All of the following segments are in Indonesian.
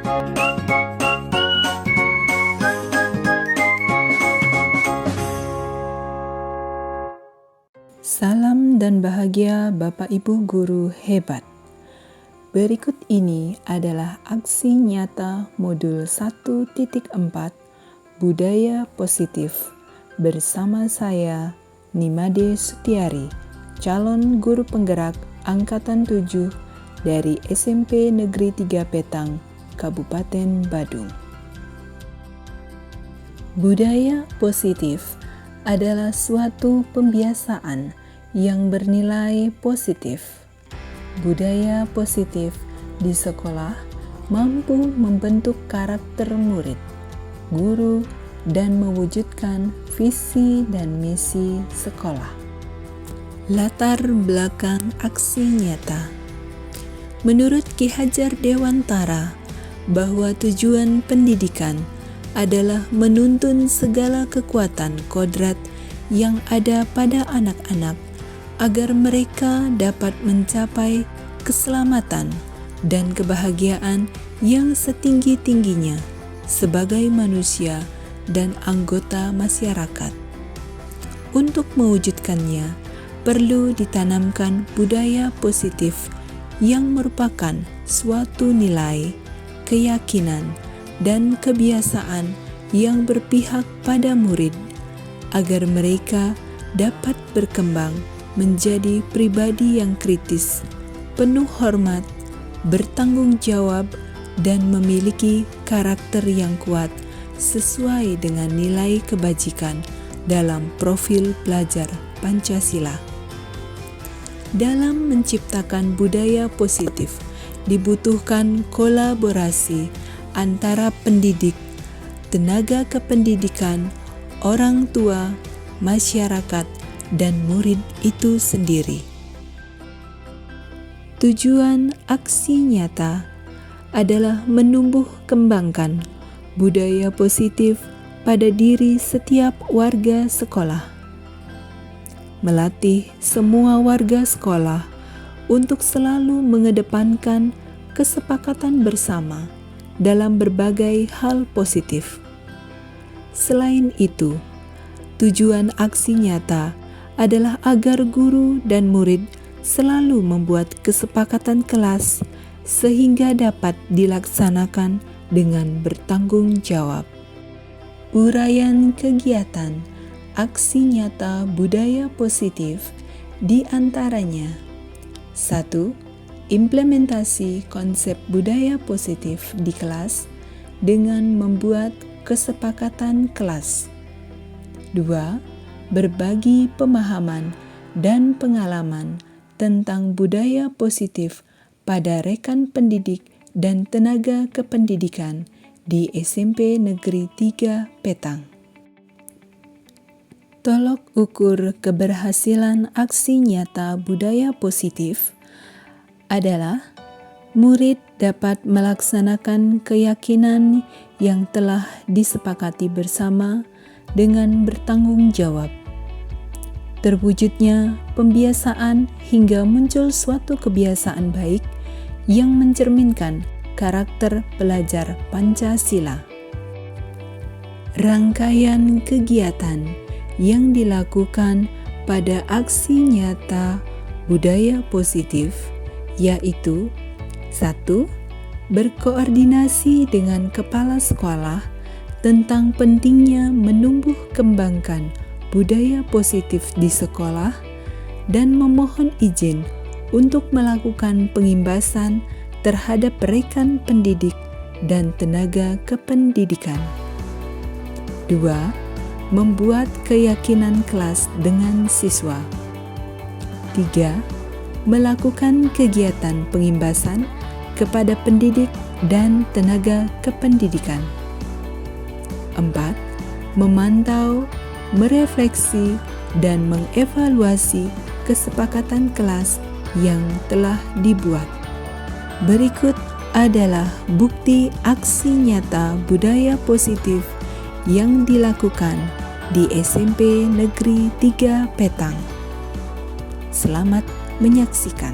Salam dan bahagia Bapak Ibu guru hebat. Berikut ini adalah aksi nyata modul 1.4 Budaya Positif bersama saya Nimade Sutiari, calon guru penggerak Angkatan 7 dari SMP Negeri 3 Petang, Kabupaten Badung. Budaya positif adalah suatu pembiasaan yang bernilai positif. Budaya positif di sekolah mampu membentuk karakter murid, guru, dan mewujudkan visi dan misi sekolah. Latar belakang aksi nyata. Menurut Ki Hajar Dewantara, bahwa tujuan pendidikan adalah menuntun segala kekuatan kodrat yang ada pada anak-anak agar mereka dapat mencapai keselamatan dan kebahagiaan yang setinggi-tingginya sebagai manusia dan anggota masyarakat. Untuk mewujudkannya, perlu ditanamkan budaya positif yang merupakan suatu nilai, keyakinan, dan kebiasaan yang berpihak pada murid agar mereka dapat berkembang menjadi pribadi yang kritis, penuh hormat, bertanggung jawab, dan memiliki karakter yang kuat sesuai dengan nilai kebajikan dalam profil pelajar Pancasila. Dalam menciptakan budaya positif, dibutuhkan kolaborasi antara pendidik, tenaga kependidikan, orang tua, masyarakat, dan murid itu sendiri. Tujuan aksi nyata adalah menumbuh kembangkan budaya positif pada diri setiap warga sekolah. Melatih semua warga sekolah untuk selalu mengedepankan kesepakatan bersama dalam berbagai hal positif. Selain itu, tujuan aksi nyata adalah agar guru dan murid selalu membuat kesepakatan kelas sehingga dapat dilaksanakan dengan bertanggung jawab. Uraian kegiatan aksi nyata budaya positif di antaranya: 1. Implementasi konsep budaya positif di kelas dengan membuat kesepakatan kelas. 2. Berbagi pemahaman dan pengalaman tentang budaya positif pada rekan pendidik dan tenaga kependidikan di SMP Negeri 3 Petang. Tolok ukur keberhasilan aksi nyata budaya positif adalah murid dapat melaksanakan keyakinan yang telah disepakati bersama dengan bertanggung jawab. Terwujudnya pembiasaan hingga muncul suatu kebiasaan baik yang mencerminkan karakter pelajar Pancasila. Rangkaian kegiatan yang dilakukan pada aksi nyata budaya positif yaitu: 1. Berkoordinasi dengan kepala sekolah tentang pentingnya menumbuh kembangkan budaya positif di sekolah dan memohon izin untuk melakukan pengimbasan terhadap rekan pendidik dan tenaga kependidikan. 2. Membuat keyakinan kelas dengan siswa. 3. Melakukan kegiatan pengimbasan kepada pendidik dan tenaga kependidikan. 4. Memantau, merefleksi, dan mengevaluasi kesepakatan kelas yang telah dibuat. Berikut adalah bukti aksi nyata budaya positif yang dilakukan di SMP Negeri 3 Petang. Selamat menyaksikan.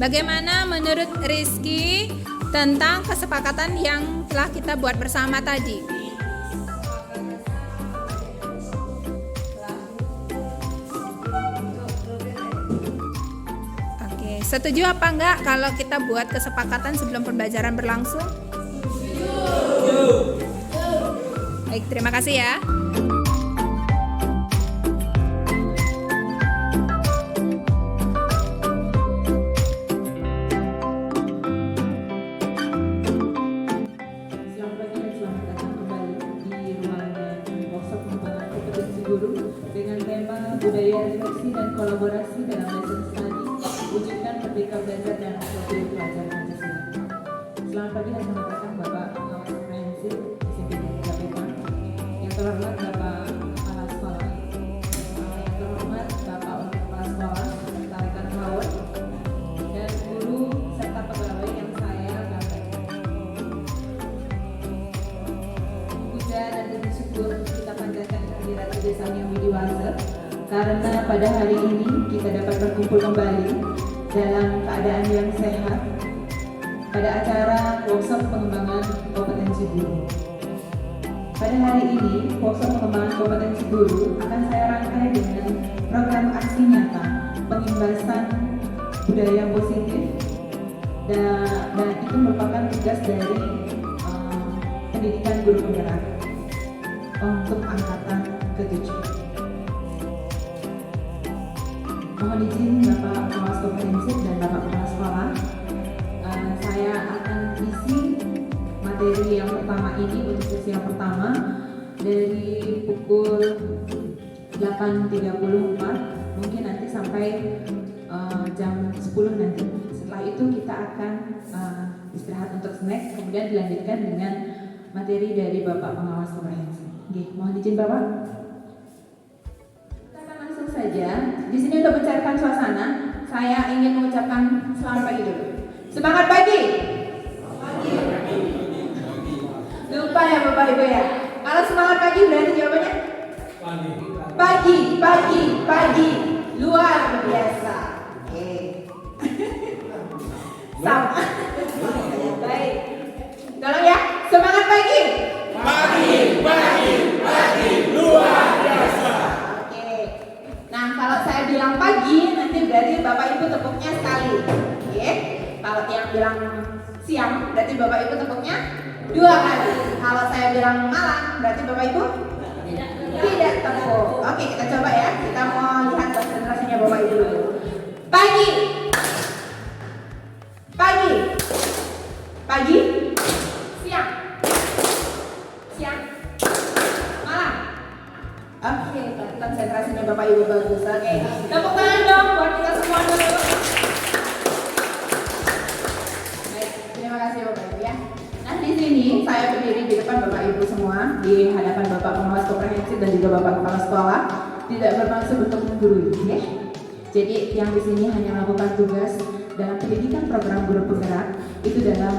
Bagaimana menurut Rizky tentang kesepakatan yang telah kita buat bersama tadi? Oke, setuju apa enggak kalau kita buat kesepakatan sebelum pembelajaran berlangsung? Setuju. Baik, terima kasih ya. Dengan tema budaya refleksi dan kolaborasi dalam lesson study, wujudkan merdeka belajar dan profil pelajar Pancasila. Selamat pagi dan selamat datang Bapak Pengawas Komprehensif SMP Negeri KPK, yang terhormat Bapak Kepala Sekolah, yang terhormat Bapak Wakil Kepala Sekolah, rekan kawan, dan guru serta pegawai yang saya banggakan. Puja dan puji syukur kita panjatkan kehadirat Desa yang Widiwasa, karena pada hari ini kita dapat berkumpul kembali dalam keadaan yang sehat pada acara workshop pengembangan kompetensi guru. Pada hari ini, workshop pengembangan kompetensi guru akan saya rangkai dengan program aksi nyata pengimbasan budaya positif, dan itu merupakan tugas dari pendidikan guru penggerak untuk angkatan ke-7. Mohon izin Bapak Pengawas Komprehensif dan Bapak Kepala Sekolah, saya akan isi materi yang pertama ini untuk sesi yang pertama dari pukul 8.34 mungkin nanti sampai jam 10 nanti. Setelah itu kita akan istirahat untuk snack, kemudian dilanjutkan dengan materi dari Bapak Pengawas Komprehensif. Oke, mohon izin Bapak. Kita akan langsung saja. Di sini untuk mencairkan suasana, saya ingin mengucapkan selamat pagi dulu. Semangat pagi. Lupa ya Bapak Ibu ya. Kalau semangat pagi berarti jawabannya pagi. Luar biasa. Oke. Sama. Baik. Tolong ya, semangat pagi. Pagi, luar biasa. Oke. Nah, kalau saya bilang pagi, nanti berarti Bapak Ibu tepuknya sekali. Oke. Kalau Tiang bilang siang, berarti Bapak Ibu tepuknya 2 kali. Kalau saya bilang malam, berarti Bapak Ibu tidak tepuk. Oke, kita coba ya. Kita mau lihat konsentrasinya Bapak Ibu dulu. Pagi. Pagi. Pagi. Siang. Siang. Malam. Oke, konsentrasinya Bapak Ibu bagus. Oke, tepuk tangan dong buat kita semua dulu. Baik, terima kasih Bapak Ibu ya. Nah, di sini saya berdiri di depan Bapak Ibu semua, di hadapan Bapak Pengawas Komprehensif dan juga Bapak Kepala Sekolah, tidak bermaksud untuk menggurui, ya. Jadi yang di sini hanya melakukan tugas dalam pendidikan program guru penggerak, itu dalam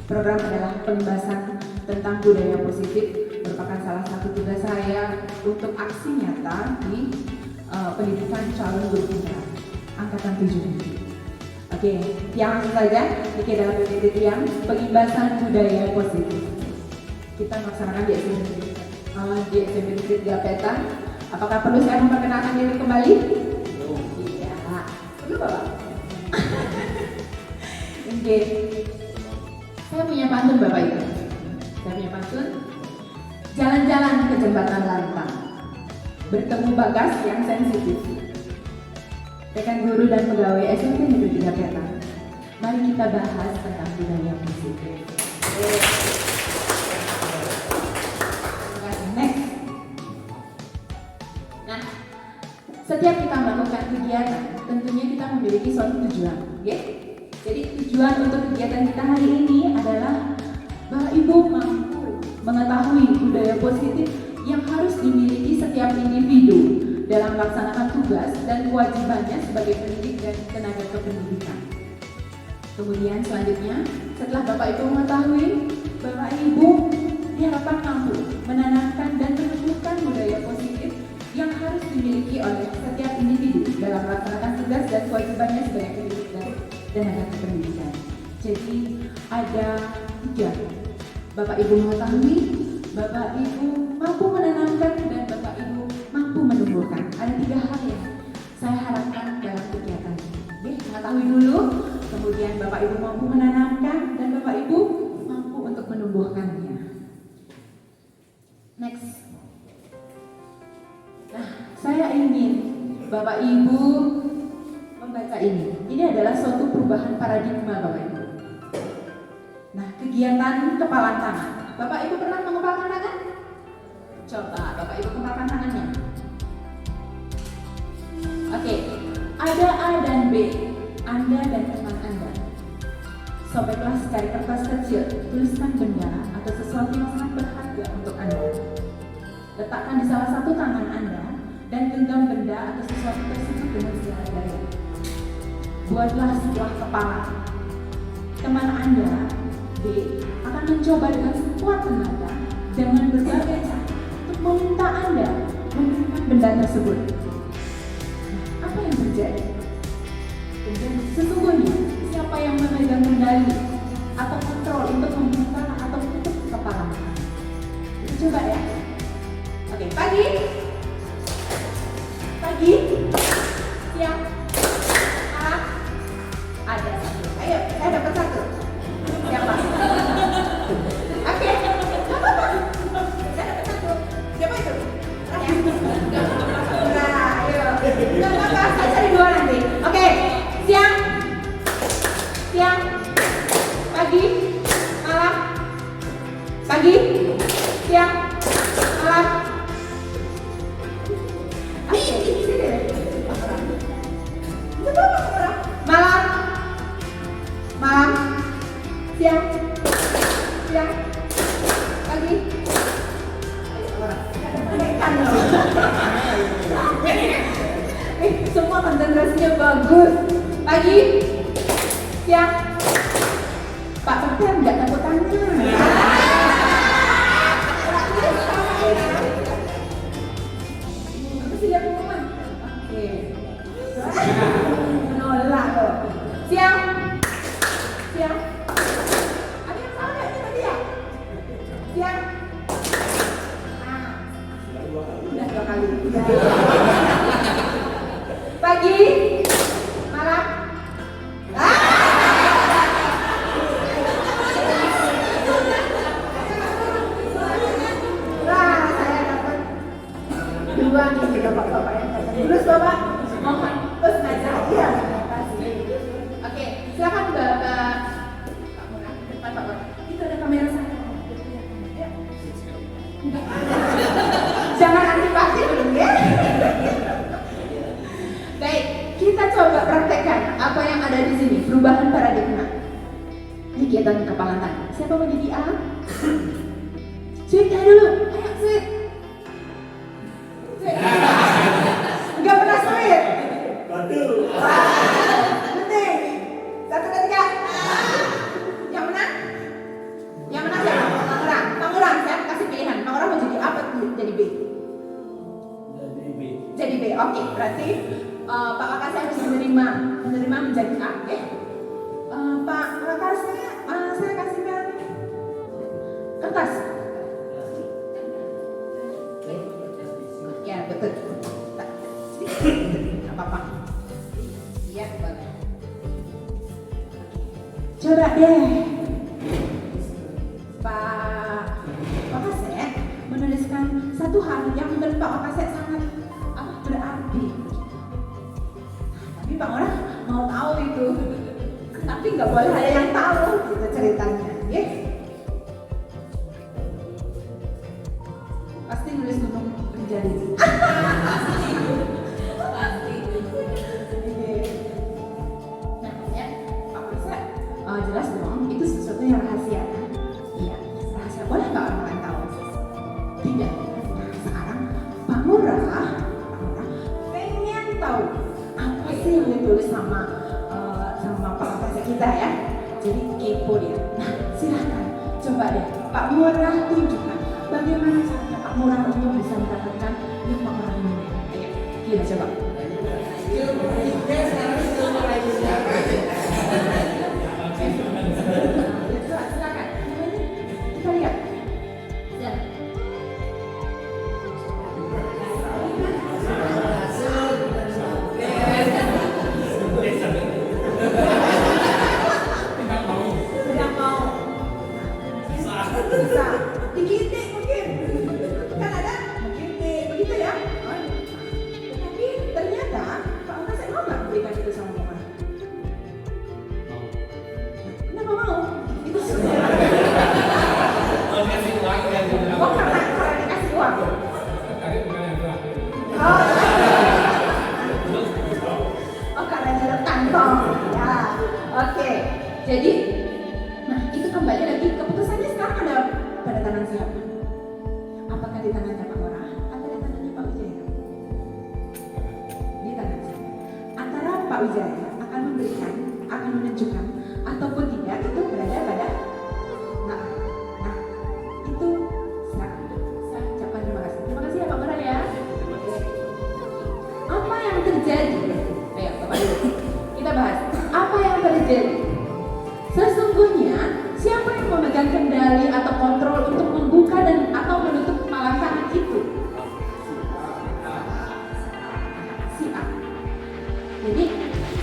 program adalah pembahasan tentang budaya positif, merupakan salah satu tugas saya untuk aksi nyata di pendidikan calon guru penggerak angkatan 7 ini. Oke, yang langsung saja, ini adalah PPT yang pengimbasan budaya positif. Kita melaksanakan di SMP Negeri Gapetan. Apakah perlu saya memperkenalkan diri kembali? Iya, perlu Bapak? Oke, saya punya pantun Bapak Ibu. Saya punya pantun. Jalan-jalan ke jembatan Lantang, bertemu Bagas yang sensitif. Rekan guru dan pegawai SMP Negeri Gapetan, mari kita bahas tentang budaya positif. Next. Nah, setiap kita melakukan kegiatan, tentunya kita memiliki suatu tujuan, ya. Jadi tujuan untuk kegiatan kita hari ini adalah Bapak Ibu mampu mengetahui budaya positif yang harus dimiliki setiap individu dalam melaksanakan tugas dan kewajibannya sebagai pendidik dan tenaga kependidikan. Kemudian selanjutnya, setelah Bapak Ibu mengetahui, Bapak Ibu diharapkan mampu menanamkan dan menumbuhkan budaya positif yang harus dimiliki oleh setiap individu dalam melaksanakan tugas dan kewajibannya sebagai pendidik dan tenaga kependidikan. Jadi ada 3. Bapak Ibu mengetahui, Bapak Ibu mampu menanamkan, dan Bapak Ibu mampu menumbuhkan. Ada 3 hal yang saya harapkan dalam kegiatan ini. Oke, mengetahui dulu, kemudian Bapak Ibu mampu menanamkan, dan Bapak Ibu mampu untuk menumbuhkannya. Next. Nah, saya ingin Bapak Ibu membaca ini. Ini adalah suatu perubahan paradigma Bapak Ibu. Nah, kegiatan kepalan tangan. Bapak Ibu pernah mengepalkan tangan? Coba Bapak Ibu kepalkan tangannya. Oke, ada A dan B, Anda dan teman Anda. Sobeklah secari kertas kecil, tuliskan benda atau sesuatu yang sangat berharga untuk Anda. Letakkan di salah satu tangan Anda dan genggam benda atau sesuatu tersebut dengan segala daya. Buatlah sebuah kepala. Teman Anda, B, akan mencoba dengan sekuat tenaga dengan berbagai cara untuk meminta Anda memberikan benda tersebut. Nah, apa yang terjadi? Sesungguhnya siapa yang memegang kendali atau kontrol untuk membuka atau menutup kepala? Kita coba ya. Oke, pagi, siang, malam, ada 1. Ayo, saya dapat 1. Siapa? Oke, nggak apa-apa. Saya dapat 1. Siapa itu? Nah, ayo. Nggak apa-apa, saya cari 2 nanti. Oke, siang, pagi, malam, pagi, siang, malam. Malam, siang, pagi. Semua konsentrasinya bagus. Pagi, siang. Pak Peter nggak tepuk tangan. Apa sih dia pengumuman? Oke. Menolak loh. Siang. Ada yang salah nggak ini tadi ya? Siang. Udah 2 kali. Pagi, malam. Nah, kegiatan kepalan tangan. Siapa mau jadi A? Sweet dulu. Ayo sweet. Sweet. Enggak pernah sweet. Waduh. Penting. 1, 2, 3. Yang menang? Yang menang siapa? Bang Urang. Saya kasih pilihan. Bang Urang mau jadi apa? Jadi B. Jadi B. Oke, berarti Pak Wakasek harus menerima menjadi A. Oke. Pak Wakasek, saya kasihkan kertas. Ya betul. Tidak apa-apa. Iya boleh. Coba deh, Pak Wakasek menuliskan satu hal yang menurut Pak Wakasek sangat berarti. Tapi Pak Orang mau tahu itu, tapi nggak boleh ada yang tahu gitu ceritanya, ya? Pasti nulis gunung menjadi. Nah, ya, Pak Wakasek jelas dong, itu sesuatu yang rahasia kan? Iya, rahasia. Boleh nggak orang lain tahu? Tidak. Nah, sekarang Pak Murah pengen tahu apa sih yang ditulis sama Pak Wakasek kita ya. Jadi kepo dia. Nah, silahkan coba deh Pak Murah tunjukkan bagaimana caranya Pak Murah untuk bisa mendapatkan yang Pak Murah ini. Ayo, gimana coba? Silakan. Kita lihat. Ya. Tidak mau. Bisa. Dikitik mungkin. Kan ada dikitik begitu ya. Tapi ternyata Pak Wakasek mau nggak berikan itu sama Mama? Kenapa mau? Itu oh karena dikasih uang. Oh karena dalam kantong. Ya. Oke. Jadi, nah itu kembali lagi keputusannya sekarang ada pada tangan siapa? Apakah di tangannya Pak Murah atau di tangannya Pak Wijaya? Di tangan siapa? Antara Pak Wijaya akan memberikan, akan menunjukkan ataupun tidak itu berada pada nah itu saya ucapkan terima kasih. Terima kasih ya Pak Murah ya. Apa yang terjadi? Ayo Bapak dulu. Kita bahas apa yang terjadi. Sesungguhnya siapa yang memegang kendali atau kontrol untuk membuka dan atau menutup palang tangan itu? Si A. Jadi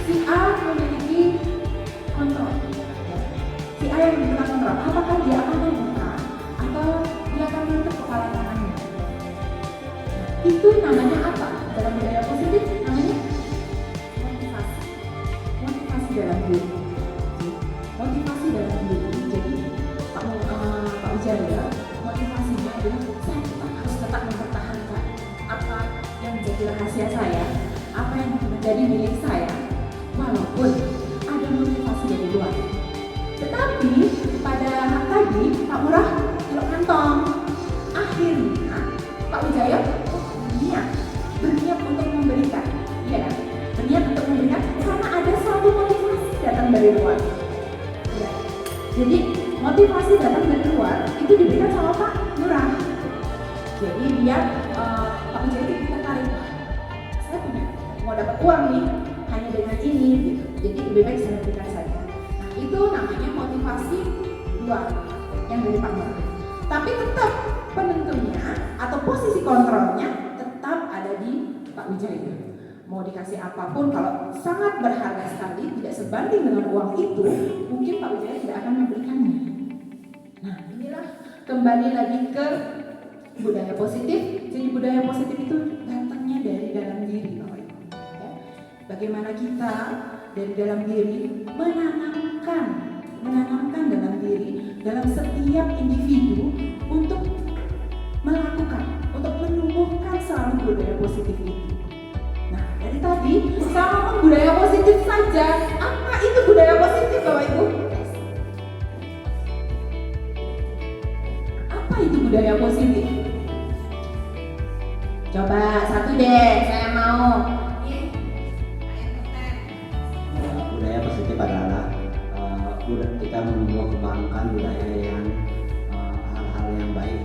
si A memiliki kontrol. Si A yang memiliki kontrol. Apakah dia akan membuka atau dia akan menutup kepala tangannya? Itu namanya apa? Dalam budaya positif namanya motivasi. Motivasi dalam diri. Motivasi dalam diri. Jadi Pak Wijaya motivasinya adalah saya harus tetap mempertahankan apa yang menjadi rahasia saya, apa yang menjadi milik saya, walaupun ada motivasi dari luar. Tetapi pada tadi Pak Murah belok kantong. Akhirnya Pak Wijaya berniat untuk memberikan, iya kan? Berniat untuk memberikan karena ada suatu motivasi datang dari luar. Ya. Jadi motivasi datang dari luar itu diberikan sama Pak Murah. Jadi dia Pak Wijaya itu tertarik. Saya punya mau dapat uang nih hanya dengan ini, gitu. Jadi lebih baik saya berikan saja. Nah itu namanya motivasi luar yang dari Pak Murah. Tapi tetap penentunya atau posisi kontrolnya tetap ada di Pak Wijaya. Mau dikasih apapun, kalau sangat berharga sekali, tidak sebanding dengan uang itu, mungkin Pak Wijaya tidak akan memberikannya. Nah inilah kembali lagi ke budaya positif. Jadi budaya positif itu datangnya dari dalam diri, Bapak Ibu. Ya. Bagaimana kita dari dalam diri menanamkan dalam diri, dalam setiap individu untuk melakukan, untuk menumbuhkan selalu budaya positif itu. Nah, dari tadi saya ngomong budaya positif saja. Apa itu budaya positif? Bapak Ibu? Apa itu budaya positif? Coba satu deh, saya mau. Budaya positif adalah kita mengembangkan budaya yang hal-hal yang baik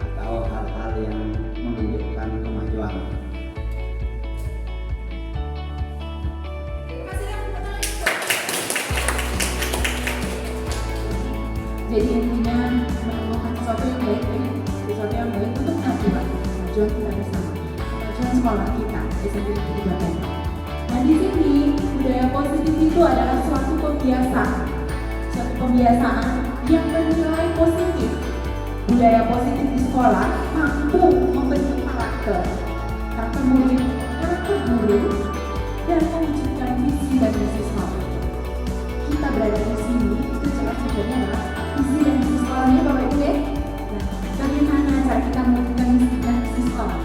atau hal-hal yang menunjukkan kemajuan. Jadi intinya menemukan sesuatu yang baik, sesuatu yang baik untuk kemajuan kita bersama, kemajuan sekolah kita, SMP Negeri Bapak. Nah di sini budaya positif itu adalah suatu kebiasaan yang bernilai positif. Budaya positif di sekolah mampu membentuk karakter murid, karakter guru, dan mewujudkan visi dan misi sekolah. Kita berada di sini itu jelas tujuannya adalah visi dan misi sekolahnya Bapak Ibu ya. Nah, bagaimana cara kita mewujudkan visi dan misi sekolah?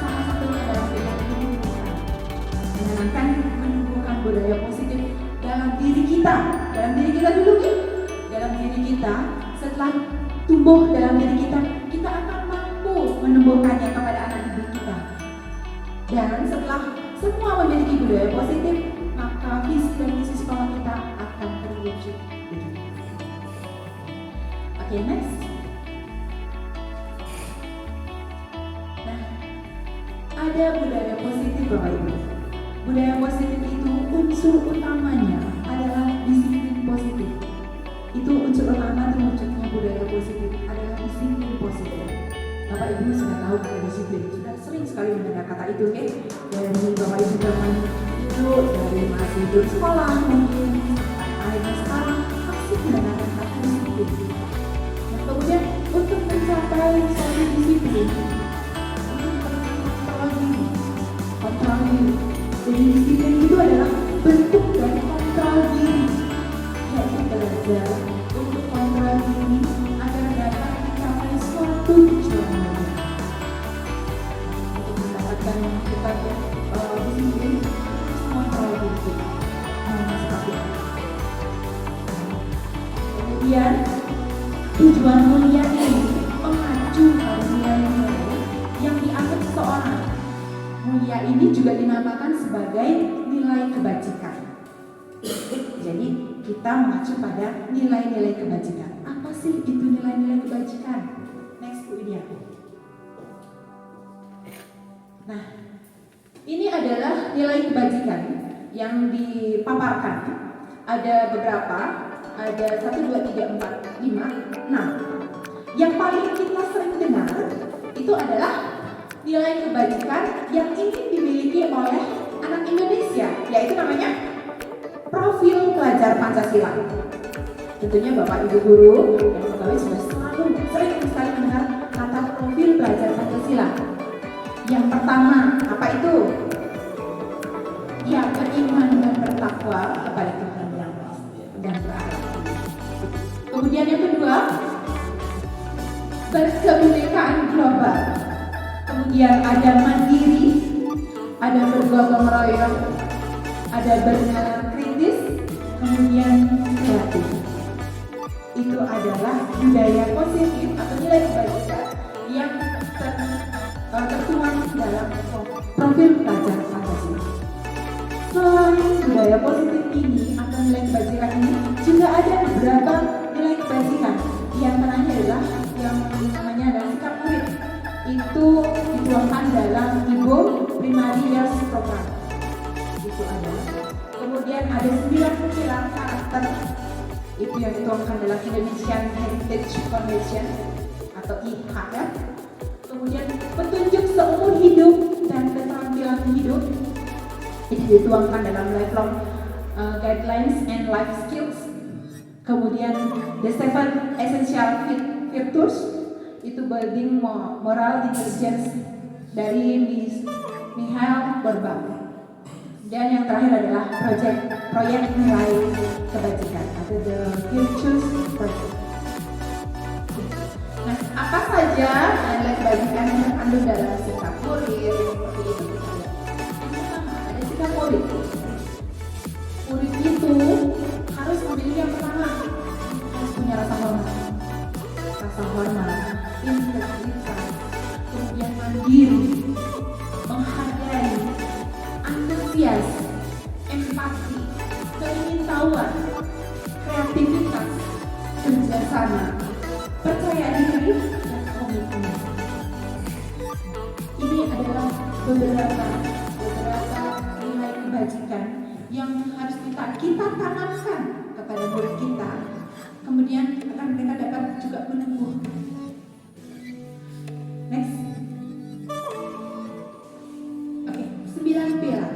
Salah satunya adalah menumbuhkan budaya positif dalam diri kita dulu ya. Dalam diri kita, setelah tumbuh dalam diri kita akan mampu menumbuhkannya kepada anak didik kita. Dan setelah semua memiliki budaya positif, maka visi dan misi sekolah kita akan terwujud. Oke, next. Nah, ada budaya positif Bapak Ibu. Budaya positif itu unsur utamanya adalah disiplin positif. Itu unsur utama terwujudnya budaya positif adalah disiplin positif. Bapak Ibu sudah tahu kata disiplin, sudah sering sekali mendengar kata itu ya. Dari Bapak Ibu zaman dulu, dari masih hidup sekolah mungkin, akhirnya sekarang masih mendengarkan kata disiplin. Nah, kemudian untuk mencapai suatu disiplin, ini perlu kontrol diri. Jadi disiplin itu adalah bentuk dari kontrol diri, yaitu belajar untuk kontrol diri agar dapat mencapai suatu tujuan. Untuk mendapatkan kita disiplin, kontrol diri kita. Seperti itu. Kemudian tujuan mulia ini mengacu pada nilai-nilai yang dianggap seseorang. Mulia ini juga dinamakan sebagai nilai kebajikan. Jadi kita mengacu pada nilai-nilai kebajikan. Apa sih itu nilai-nilai kebajikan? Next Bu Widya. Nah, ini adalah nilai kebajikan yang dipaparkan. Ada beberapa, ada 1, 2, 3, 4, 5, 6. Yang paling kita sering dengar itu adalah nilai kebajikan yang ingin dimiliki oleh anak Indonesia, yaitu namanya profil pelajar Pancasila. Tentunya Bapak Ibu guru dan pegawai sudah sering sekali mendengar kata profil pelajar Pancasila. Yang pertama, apa itu? Ya, beriman dan bertakwa kepada Tuhan yang Esa dan berakhlak. Kemudian yang kedua, berkebinekaan global. Kemudian ada mandiri, ada bergotong royong, ada bernalar kritis, kemudian kreatif. Itu adalah budaya positif atau nilai kebajikan yang tertuang dalam profil pelajar Pancasila. Selain budaya positif ini atau nilai kebajikan ini, juga ada beberapa nilai kebajikan. Yang terakhir adalah yang namanya adalah sikap murid. Itu dituangkan dalam Ibu Primary Years Program. Itu ada. Kemudian ada 9 pilar karakter. Itu yang dituangkan dalam Indonesian Heritage Foundation atau IHF. Kemudian petunjuk seumur hidup dan keterampilan hidup. Itu dituangkan dalam Lifelong Guidelines and Life Skills. Kemudian the 7 Essential Virtues, itu building moral intelligence dari Michael Borbach. Dan yang terakhir adalah proyek nilai kebajikan atau the Virtues Project. Nah, apa saja nilai kebajikan yang terkandung dalam sikap murid seperti itu? Yang pertama ada sikap murid. Murid keingin-tahuan, kreativitas, kerjasama, percaya diri, dan komitmen. Ini adalah beberapa nilai kebajikan yang harus kita tanamkan kepada murid kita. Kemudian akan mereka dapat juga menumbuh. Next. Oke, 9 pilar.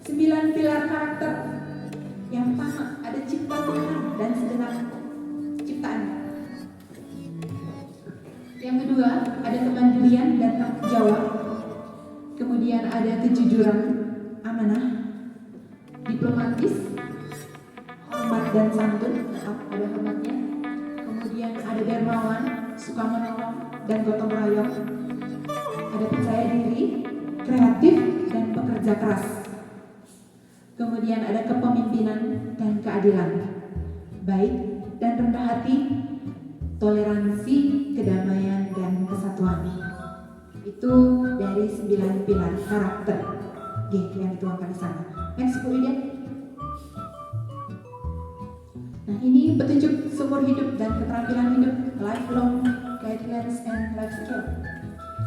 9 pilar karakter. Yang pertama ada cipta Tuhan dan segenap ciptaan. Yang kedua ada kemandirian dan tanggung jawab. Kemudian ada kejujuran, amanah, diplomatis, hormat dan santun, ada hormatnya. Kemudian ada dermawan, suka menolong dan gotong royong. Ada percaya diri, kreatif dan pekerja keras. Kemudian ada kepemimpinan dan keadilan, baik dan rendah hati, toleransi, kedamaian dan kesatuan. Itu dari 9 pilar karakter yang dituangkan di sana. Next, Bu Ida. Nah, ini petunjuk seumur hidup dan keterampilan hidup, lifelong guidelines and life skill.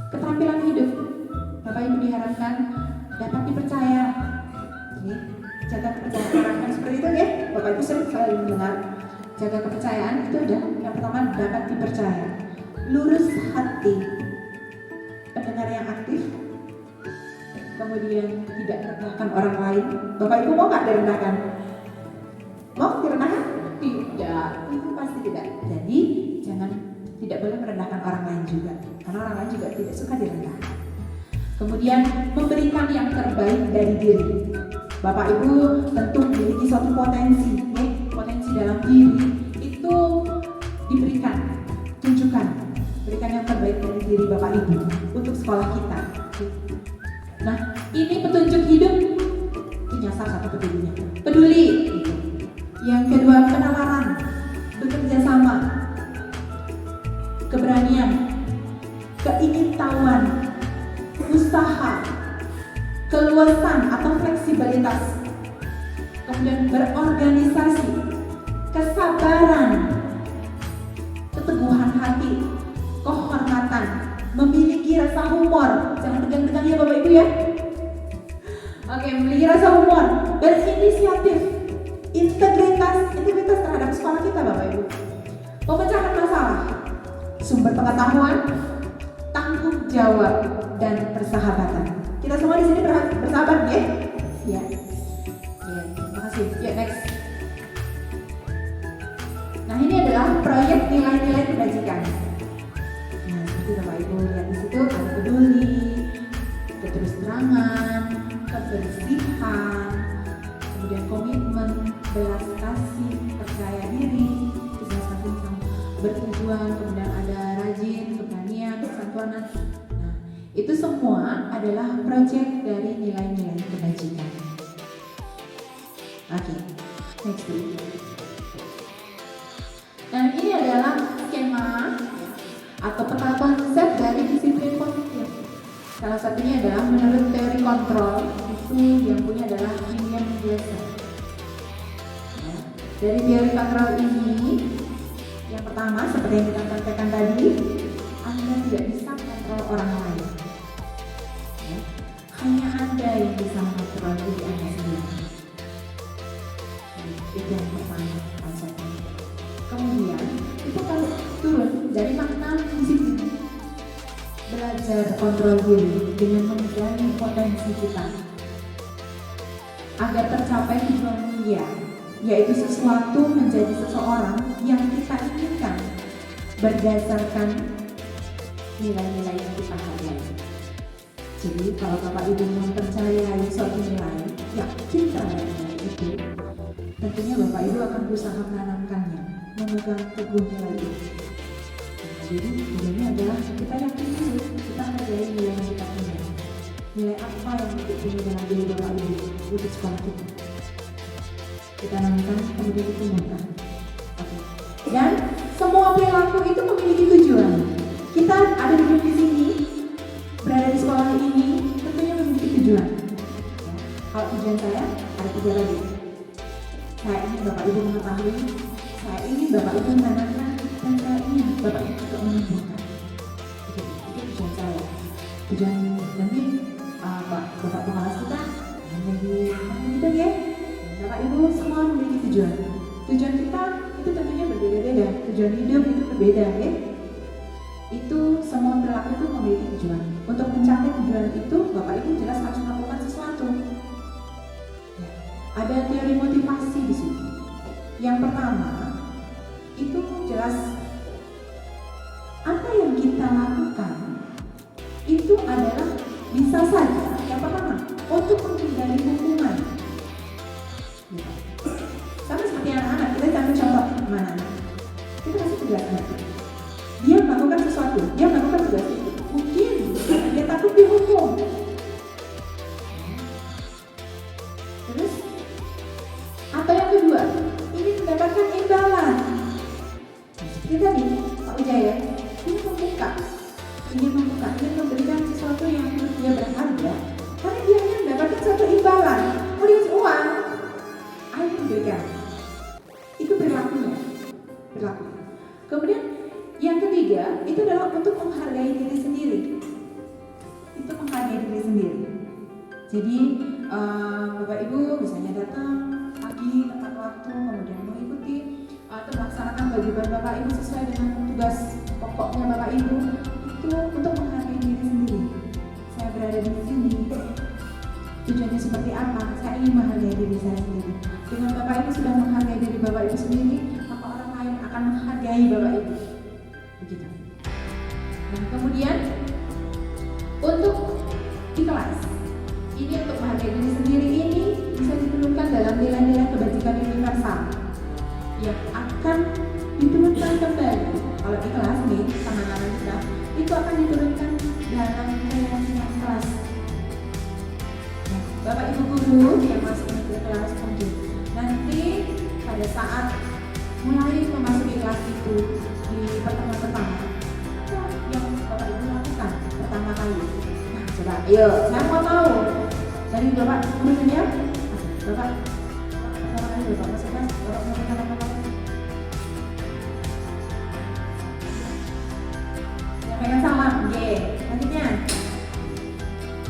Keterampilan hidup, Bapak Ibu diharapkan dapat dipercaya. Ini jaga kepercayaan orang yang seperti itu ya. Bapak Ibu sering selalu mendengar jaga kepercayaan itu ada. Yang pertama dapat dipercaya, lurus hati, pendengar yang aktif, kemudian tidak merendahkan orang lain. Bapak Ibu mau nggak direndahkan? Mau direndahkan? Tidak, itu pasti tidak. Jadi jangan, tidak boleh merendahkan orang lain juga, karena orang lain juga tidak suka direndahkan. Kemudian memberikan yang terbaik dari diri. Bapak Ibu tentu memiliki suatu potensi, ya, potensi dalam diri itu diberikan, tunjukkan, berikan yang terbaik dari diri Bapak Ibu untuk sekolah kita. Nah, ini petunjuk hidup, itu nyasar satu pedulinya. Peduli. Yang kedua penalaran, bekerja sama, keberanian, keingintahuan, usaha, keluasan atau fleksibilitas, kemudian berorganisasi, kesabaran, keteguhan hati, kehormatan, memiliki rasa humor. Jangan tegang-tegang ya Bapak Ibu ya. Oke, memiliki rasa humor, berinisiatif, integritas terhadap sekolah kita Bapak Ibu, pemecahan masalah, sumber pengetahuan, tanggung jawab, dan persahabatan. Kita semua di sini bersahabat ya? Ya. Terima kasih. Ya, next. Nah, ini adalah proyek nilai-nilai kebajikan. Nah, seperti Bapak Ibu lihat di situ ada peduli, keterus-terangan, kebersihan, kemudian komitmen, belas kasih, percaya diri, bertujuan, kemudian ada rajin, keberanian, kesatuan. Nah, itu semua adalah proyek dari nilai-nilai kebajikan. Oke, next please. Nah, ini adalah skema atau peta konsep dari disiplin positif. Salah satunya adalah menurut teori kontrol, itu yang punya adalah William Glasser. Nah, dari teori kontrol ini, yang pertama seperti yang kita sampaikan tadi, Anda tidak bisa kontrol orang lain. Ya, hanya Anda yang bisa mengontrol diri Anda sendiri. Itu yang pertama konsepnya. Kemudian itu kalau turun dari makna disiplin, belajar kontrol diri dengan menggali potensi kita agar tercapai tujuan mulia, yaitu sesuatu menjadi seseorang yang kita inginkan berdasarkan nilai-nilai yang kita hargai. Jadi kalau Bapak Ibu mempercayai suatu nilai, yakin terhadap nilai itu, tentunya Bapak Ibu akan berusaha menanamkannya, memegang teguh nilai itu. Jadi tujuannya adalah kita yakin dulu, kita hargai nilai yang kita punya. Nilai apa yang kita punya dalam diri Bapak Ibu untuk sekolah kita. Kita nanamkan, kemudian ditumbuhkan. Oke. Dan semua perilaku itu memiliki tujuan. Kita ada di sini, berada di sekolah ini, tentunya memiliki tujuan. Kalau tujuan saya ada 3 lagi. saya ingin Bapak Ibu mengetahui, saya ingin Bapak Ibu menanamkan, dan saya ingin Bapak Ibu untuk menumbuhkan. Itu tujuan saya. Tujuan nanti Bapak pengawas kita menjadi gitu ya. Bapak Ibu semua memiliki tujuan. Tujuan kita itu tentunya berbeda-beda. Tujuan hidup itu berbeda ya. Itu semua perilaku itu memiliki tujuan. Untuk mencapai tujuan itu Bapak Ibu jelas harus melakukan sesuatu. Ya. Ada teori motivasi di situ. Yang pertama itu jelas apa yang kita lakukan itu adalah bisa saja yang pertama untuk menghindari hukuman. Ya. Sama seperti anak-anak, kita ambil contoh mana? Kita kasih tugas nanti. Dia melakukan sesuatu, dia melakukan tugas itu. Mungkin karena dia takut dihukum. Terus, atau yang kedua, ini mendapatkan imbalan. Seperti tadi, Pak Wijaya, ingin membuka, ingin memberikan sesuatu yang menurut dia berharga, karena dia ingin mendapatkan satu imbalan. Mau dikasih uang, ayo berikan. Itu perilakunya, perilaku. Kemudian yang ketiga itu adalah untuk menghargai diri sendiri. Itu menghargai diri sendiri. Jadi Bapak Ibu misalnya datang pagi tepat waktu, kemudian mengikuti atau melaksanakan kewajiban Bapak Ibu sesuai dengan tugas pokoknya Bapak Ibu, itu untuk menghargai diri sendiri. Saya berada di sini, tujuannya seperti apa? Saya ingin menghargai diri saya sendiri. Dengan Bapak Ibu sudah menghargai diri Bapak Ibu sendiri, maka orang lain akan menghargai Bapak Ibu. Begitu. Nah, kemudian untuk di kelas ini untuk menghargai diri sendiri ini bisa diturunkan dalam nilai-nilai kebajikan universal yang akan diturunkan kembali. Kalau di kelas nih sama anak kita itu akan diturunkan dalam relasinya kelas. Nah, Bapak Ibu guru yang masuk ke kelas mungkin nanti pada saat mulai memasuki kelas itu di pertemuan pertama yang Bapak Ibu lakukan pertama kali. Nah, coba, ayo, saya mau tahu dari Bapak gurunya, Bapak pertama kali Bapak masuk kelas, Bapak melakukan apa? Pengen salam, selanjutnya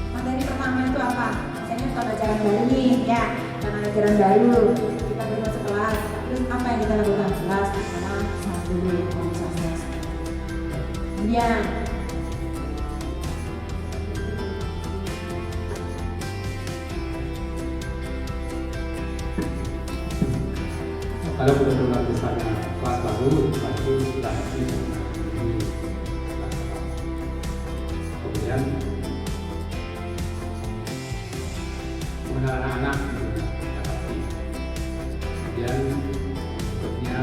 materi pertama itu apa? Misalnya pembelajaran baru nih, ya, pembelajaran baru kita baru masuk kelas. Terus apa yang kita lakukan? Kelas pertama sama dulu, proses. Kemudian kalau benar-benar misalnya kelas baru sudah kemudian mengenal anak-anak kemudian berikutnya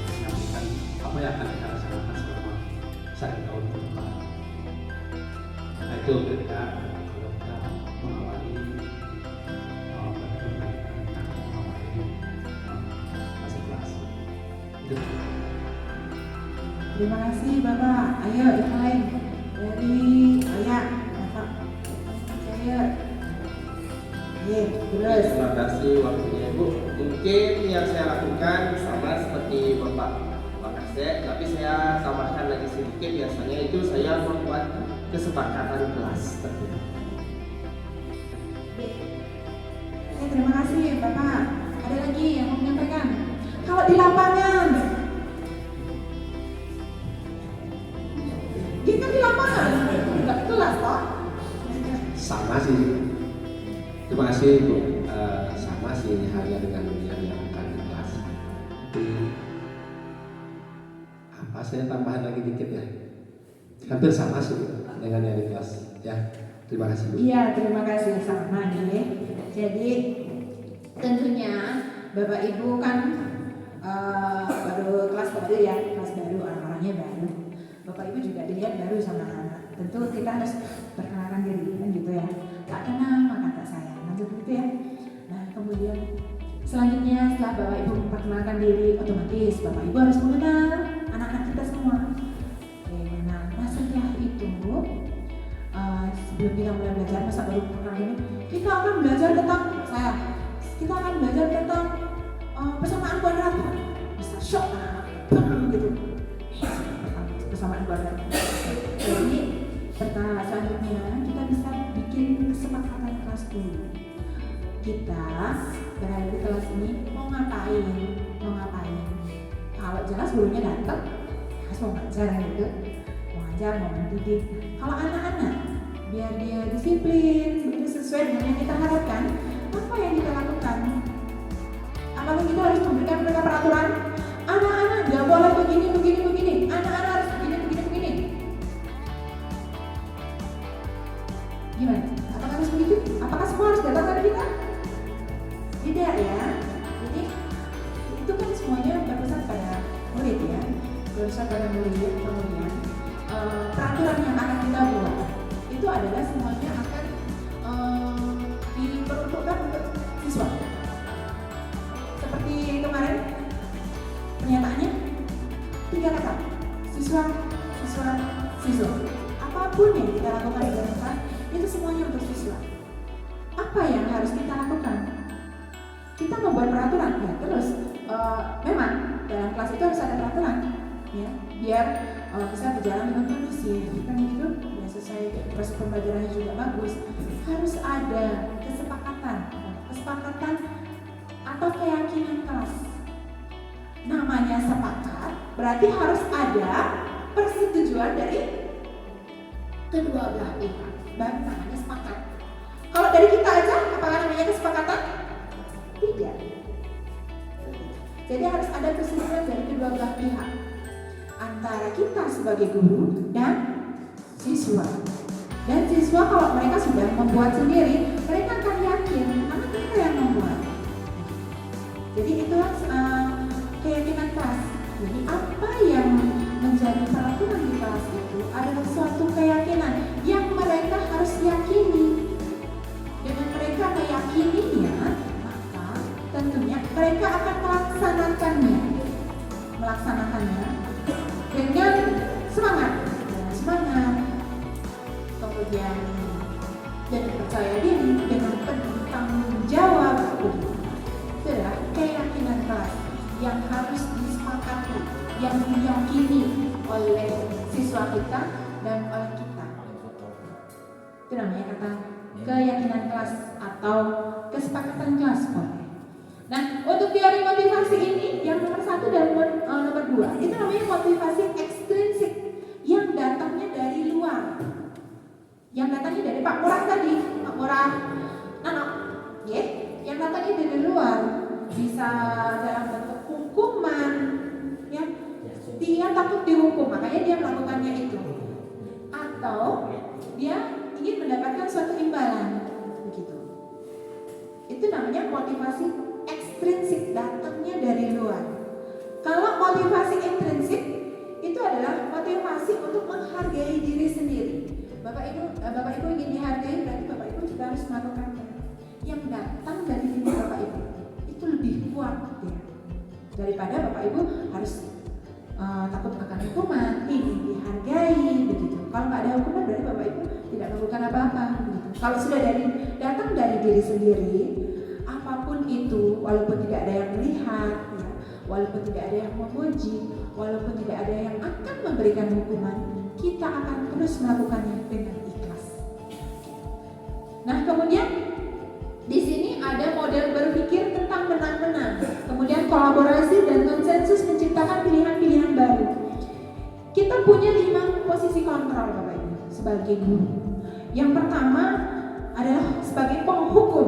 menyampaikan apa yang akan kita laksanakan selama 1 tahun ke depan. Nah, itu kita kalau kita mengawali masuk kelas itu. terima kasih Bapak. Ayo yang lain dari Ayah, Bapak. Saya. Terus. Terima kasih waktunya Ibu. Mungkin yang saya lakukan sama seperti Bapak Kasek, tapi saya tambahkan lagi sedikit. Biasanya itu saya membuat kesepakatan kelas. Terima kasih Bapak. Ada lagi yang mau menyampaikan? Kalau di lapangan, kita di lapangan, nggak kelas toh? Sama sih. Terima kasih Bu. Sama sih halnya dengan yang dilakukan di kelas. Apa saya tambahan lagi dikit ya? Hampir sama sih dengan yang di kelas. Ya, terima kasih Bu. Iya, terima kasih sama nih. Jadi tentunya Bapak Ibu kan baru kelas baru ya, kelas baru, orang-orangnya baru. Bapak Ibu juga dilihat baru sama anak. Tentu kita harus perkenalkan diri kan gitu ya. Tak kenal maka tak sayang, lanjut gitu ya. Nah kemudian selanjutnya setelah Bapak Ibu memperkenalkan diri, otomatis Bapak Ibu harus mengenal anak-anak kita semua. Oke, nah setelah itu sebelum kita mulai belajar masa baru perkenalkan ini, kita akan belajar tentang kita akan belajar tentang persamaan kuadrat. Bisa shock gitu. Persamaan kuadrat. Jadi selanjutnya kita bisa bikin kesepakatan kelas dulu. Kita berada di kelas ini mau ngapain? Kalau jelas gurunya datang, harus mau ngajar gitu, mau mendidik. Kalau anak-anak, biar dia disiplin, begitu sesuai dengan yang kita harapkan, apa yang kita lakukan? Apakah kita harus memberikan mereka peraturan? Anak-anak nggak boleh begini. Anak-anak harus begini. Gimana? Apakah harus begitu? Apakah semua harus datang dari kita? Tidak ya. Jadi itu kan semuanya berpusat pada murid ya. Berpusat pada murid. Kemudian peraturan yang akan kita buat itu adalah semuanya akan diperuntukkan untuk siswa. Seperti kemarin pernyataannya 3 kata, siswa. Apapun yang kita lakukan di dalam kelas itu semuanya untuk siswa. Apa yang harus kita lakukan? Kita membuat peraturan ya, terus memang dalam kelas itu harus ada peraturan ya, biar bisa berjalan dengan kondusif kan gitu, biar sesuai proses pembelajarannya juga bagus. Harus ada kesepakatan atau keyakinan kelas. Namanya sepakat berarti harus ada persetujuan dari kedua belah pihak, baru namanya sepakat. Kalau dari kita aja, apakah namanya kesepakatan? Tidak. Jadi harus ada persetujuan dari kedua belah pihak antara kita sebagai guru dan siswa. Dan siswa kalau mereka sudah membuat sendiri, mereka akan yakin karena mereka yang membuat. Jadi itulah keyakinan kelas. Jadi apa yang menjadi peraturan di kelas itu adalah suatu keyakinan yang mereka harus yakini. Dengan mereka meyakininya, maka tentunya mereka akan melaksanakannya dengan semangat, kemudian dengan percaya diri, dengan penuh tanggung jawab. Itu adalah keyakinan kelas yang harus disepakati, yang diyakini oleh siswa kita dan oleh kita. Itu namanya kata keyakinan kelas atau kesepakatan kelas. Nah, untuk teori motivasi ini yang nomor 1 dan nomor 2 itu namanya motivasi ekstrinsik yang datangnya dari luar, yang datangnya dari Pak Murah tadi, Pak Murah Nano, yang datangnya dari luar, bisa dalam bentuk hukuman, ya, dia takut dihukum, makanya dia melakukannya itu, atau dia ingin mendapatkan suatu imbalan, begitu. Itu namanya motivasi ekstrinsik, datangnya dari luar. Kalau motivasi intrinsik itu adalah motivasi untuk menghargai diri sendiri. Bapak Ibu ingin dihargai, berarti Bapak Ibu juga harus melakukannya. Yang datang dari diri Bapak Ibu itu lebih kuat ya, daripada Bapak Ibu harus takut akan hukuman, ingin dihargai begitu. Kalau nggak ada hukuman berarti Bapak Ibu tidak melakukan apa-apa begitu. Kalau sudah datang dari diri sendiri, apapun itu, walaupun tidak ada yang melihat, ya, walaupun tidak ada yang memuji, walaupun tidak ada yang akan memberikan hukuman, kita akan terus melakukannya dengan ikhlas. Nah, kemudian di sini ada model berpikir tentang menang-menang, kemudian kolaborasi dan konsensus menciptakan pilihan-pilihan baru. Kita punya 5 posisi kontrol Bapak Ibu sebagai guru. Yang pertama adalah sebagai penghukum.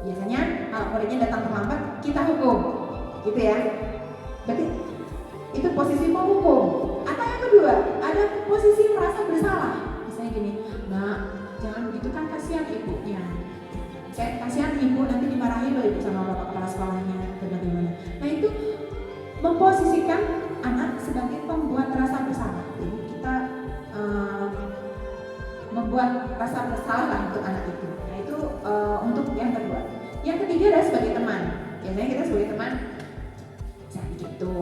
Biasanya kalau muridnya datang terlambat, kita hukum, gitu ya. Berarti itu posisi penghukum. Atau yang kedua, ada posisi merasa bersalah. Misalnya gini, nah jangan begitu kan kasihan ibunya. Kasihan ibu nanti dimarahin loh ibu sama bapak kepala sekolahnya atau bagaimana. Nah itu memposisikan anak sebagai pembuat rasa bersalah. Jadi kita membuat rasa bersalah untuk anak itu. Nah itu untuk yang kedua. Yang ketiga adalah sebagai teman. Biasanya kita sebagai teman jangan gitu,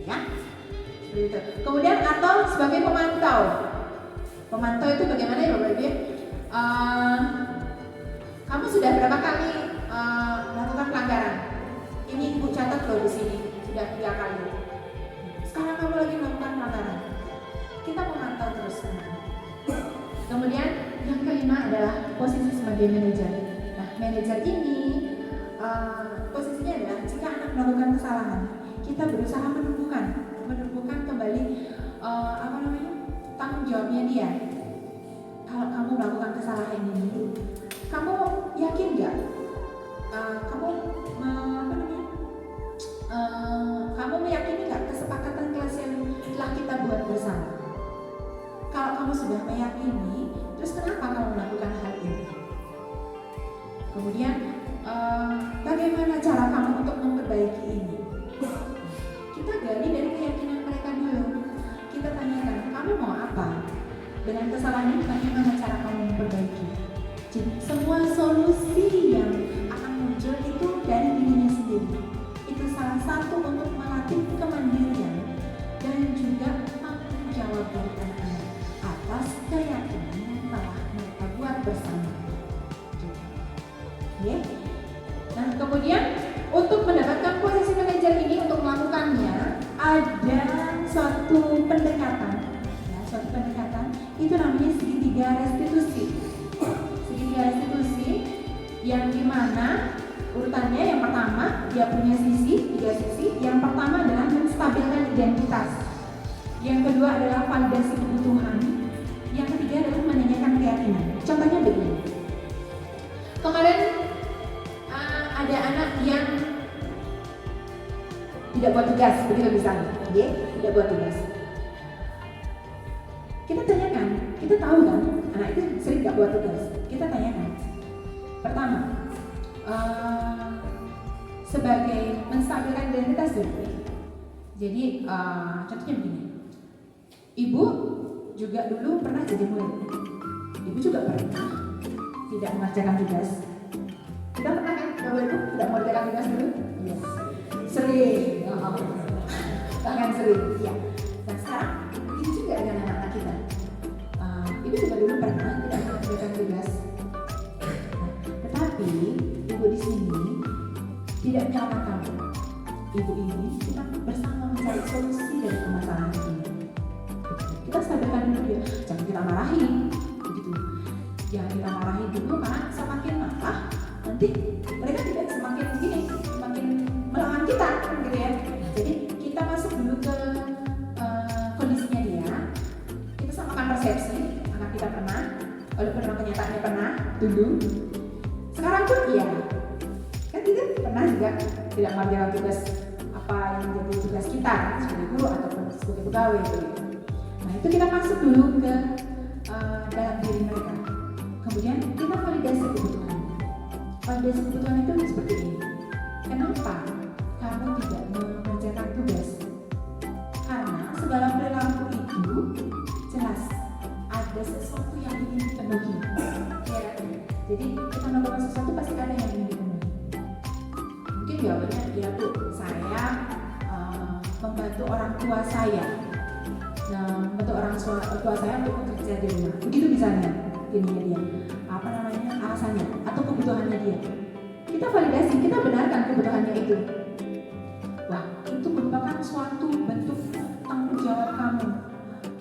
ya. Seperti itu. Kemudian atau sebagai pemantau. Pemantau itu bagaimana ya Bapak Ibu? Kamu sudah berapa kali melakukan pelanggaran. Ini ibu catat loh di sini sudah 3 kali. Sekarang kamu lagi melakukan pelanggaran. Kita memantau terus. Kemudian yang kelima adalah posisi sebagai manajer. Nah, manajer ini posisinya adalah jika anak melakukan kesalahan, kita berusaha menumbuhkan kembali tanggung jawabnya dia. Kalau kamu melakukan kesalahan ini, kamu yakin nggak? Kamu meyakini nggak kesepakatan kelas yang telah kita buat bersama? Kalau kamu sudah meyakini, terus kenapa kamu melakukan hal ini? Kemudian bagaimana cara kamu untuk memperbaiki ini? Kita gali dari keyakinan mereka dulu. Kita tanyakan, kamu mau apa? Dengan kesalahan ini bagaimana cara kamu memperbaiki? Jadi semua solusi yang akan muncul itu dari dirinya sendiri. Itu salah satu untuk melatih kemandirian dan juga tanggung jawab dari anak-anak atas keyakinan yang telah mereka buat bersama. Oke. Nah, kemudian untuk mendapatkan posisi manajer ini, untuk melakukannya ada suatu pendekatan, itu namanya segitiga restitusi. Segitiga restitusi yang dimana urutannya yang pertama dia punya tiga sisi. Yang pertama adalah menstabilkan identitas. Yang kedua adalah validasi kebutuhan. Yang ketiga adalah menanyakan keyakinan. Contohnya begini. Kemarin ada anak yang tidak buat tugas, begitu misalnya, tidak buat tugas. Kita tanyakan, kita tahu kan, anak itu sering tidak buat tugas. Kita tanyakan. Pertama, sebagai menstabilkan identitas dulu. Jadi contohnya begini. Ibu juga dulu pernah jadi murid. Ibu juga pernah tidak mengerjakan tugas. Kita pernah kan, Bapak Ibu tidak mengerjakan tugas dulu? Iya. Sering. Bahkan sering. Ya. Nah sekarang itu juga dengan anak-anak kita. Ibu juga dulu pernah tidak mengerjakan tugas. Tetapi ibu di sini tidak menyalahkan kamu. Ibu ini kita bersama mencari solusi dari permasalahan ini. Kita sadarkan dulu dia, jangan kita marahi, begitu. Jangan kita marahi dulu karena semakin marah nanti mereka tidak semakin melawan kita, gitu ya. Jadi kita masuk dulu ke kondisinya dia. Kita samakan persepsi, anak kita pernah, walaupun memang kenyataannya pernah dulu. Sekarang pun iya. Kan kita pernah juga tidak mengerjakan tugas apa yang menjadi tugas kita sebagai guru ataupun sebagai pegawai gitu. Nah itu kita masuk dulu ke dalam diri mereka. Kemudian kita validasi kebutuhan. Validasi kebutuhan itu seperti ini. Kenapa kamu tidak mengerjakan tugas? Karena segala perilaku itu jelas ada sesuatu yang ingin dipenuhi. Ya, jadi kita melakukan sesuatu pasti ada yang ingin dipenuhi. Mungkin jawabannya ya Bu, saya membantu orang tua saya. Nah, membantu orang tua saya untuk bekerja di rumah. Begitu misalnya, ininya dia. Alasannya atau kebutuhannya dia. Kita validasi, kita benarkan kebutuhannya itu. Wah, itu merupakan suatu bentuk tanggung jawab kamu.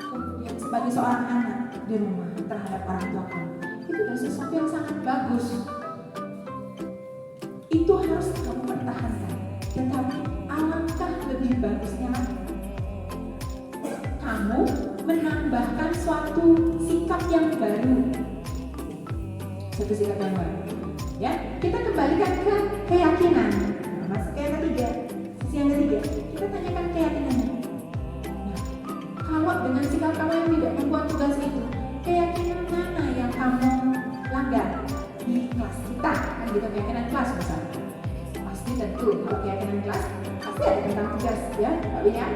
Kemudian sebagai seorang anak di rumah terhadap orang tua kamu. Itu adalah sesuatu yang sangat bagus. Itu harus kamu pertahankan. Tetapi alangkah lebih bagusnya lagi, kamu menambahkan suatu sikap yang baru. Satu sikap yang baru. Ya, kita kembalikan ke keyakinan. Nah, masuk ke yang ketiga. Sisi yang ketiga, kita tanyakan keyakinannya. Nah, kalau dengan sikap kamu yang tidak membuat tugas itu, keyakinan mana yang kamu langgar di kelas kita? Kan gitu, keyakinan kelas misalnya. Pasti tentu kalau keyakinan kelas pasti ada tentang tugas, ya, Pak Wijaya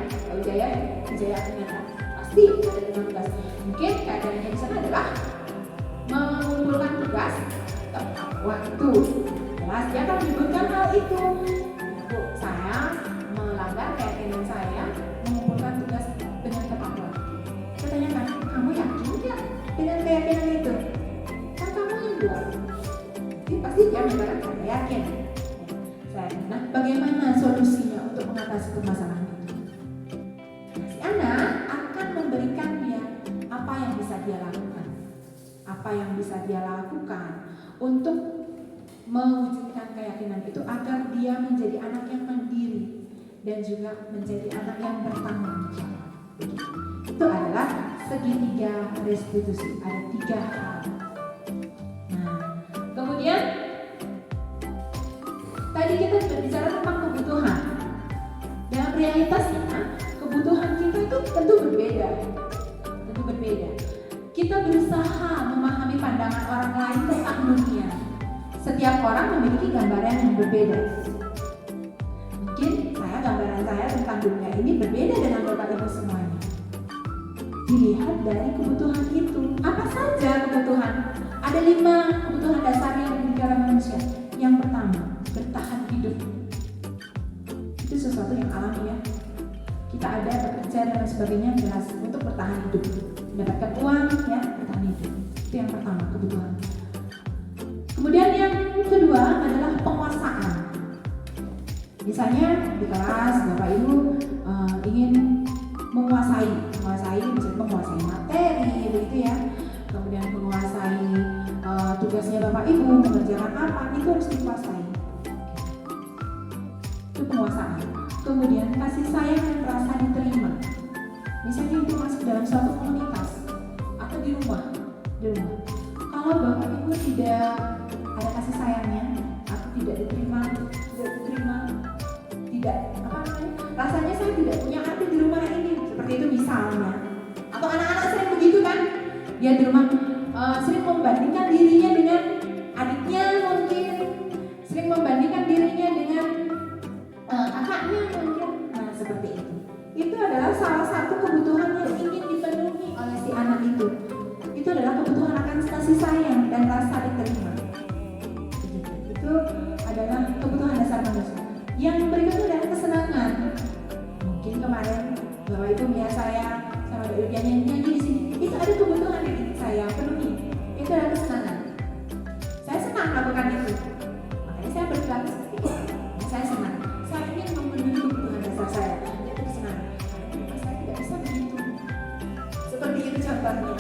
ingatkan. Pasti ada tentang tugas. Mungkin keyakinannya di sana adalah mengumpulkan tugas tepat waktu. Jelas dia akan menyebutkan hal itu. Bu, saya melanggar keyakinan saya mengumpulkan tugas dengan tepat waktu. Saya tanyakan, kamu yakin tidak dengan keyakinan itu? Kan kamu yang buat. Jadi pasti dia mengatakan saya yakin. Bagaimana solusinya untuk mengatasi permasalahan itu? Si anak akan memberikan dia apa yang bisa dia lakukan. Apa yang bisa dia lakukan untuk mewujudkan keyakinan itu agar dia menjadi anak yang mandiri dan juga menjadi anak yang bertanggung jawab. Itu adalah segitiga restitusi, ada 3 hal. Nah, kemudian tadi kita berbicara tentang kebutuhan. Dalam realitasnya, kebutuhan kita itu tentu berbeda. Kita berusaha memahami pandangan orang lain tentang dunia. Setiap orang memiliki gambaran yang berbeda. Mungkin gambaran saya tentang dunia ini berbeda dengan Bapak Ibu semuanya. Dilihat dari kebutuhan itu. Apa saja kebutuhan? Ada 5 kebutuhan dasar yang dimiliki oleh manusia. Yang pertama, bertahan hidup. Itu sesuatu yang alami ya. Kita ada bekerja dan lain sebagainya jelas untuk bertahan hidup. Mendapatkan uang ya, bertahan hidup. Itu yang pertama, kebutuhan. Kemudian yang kedua adalah penguasaan. Misalnya di kelas Bapak Ibu ingin menguasai misalnya menguasai materi begitu ya. Kemudian menguasai tugasnya Bapak Ibu mengerjakan apa, itu harus dikuasai. Itu penguasaan. Kemudian kasih sayang dan rasa diterima. Misalnya itu masuk dalam suatu komunitas atau di rumah. Kalau Bapak Ibu tidak ada kasih sayangnya atau tidak diterima, rasanya saya tidak punya arti di rumah ini, seperti itu misalnya. Atau anak-anak sering begitu kan, dia di rumah sering membandingkan dirinya dengan adiknya mungkin, sering membandingkan dirinya dengan kakaknya mungkin, nah seperti itu. Itu adalah salah satu kebutuhan yang ingin dipenuhi oleh si anak itu. Itu adalah kebutuhan akan kasih sayang dan rasa diterima. Itu adalah kebutuhan dasar manusia. Yang berikutnya adalah kesenangan. Mungkin kemarin Bapak Ibu melihat saya sama Mbak Ibu nyanyi di sini. Itu ada kebutuhan yang ingin saya penuhi. Itu adalah kesenangan. Saya senang melakukan itu. Makanya saya berkata seperti itu. Saya senang. Saya ingin memenuhi kebutuhan dasar saya. Itu kesenangan. Karena saya tidak bisa begitu. Seperti itu contohnya.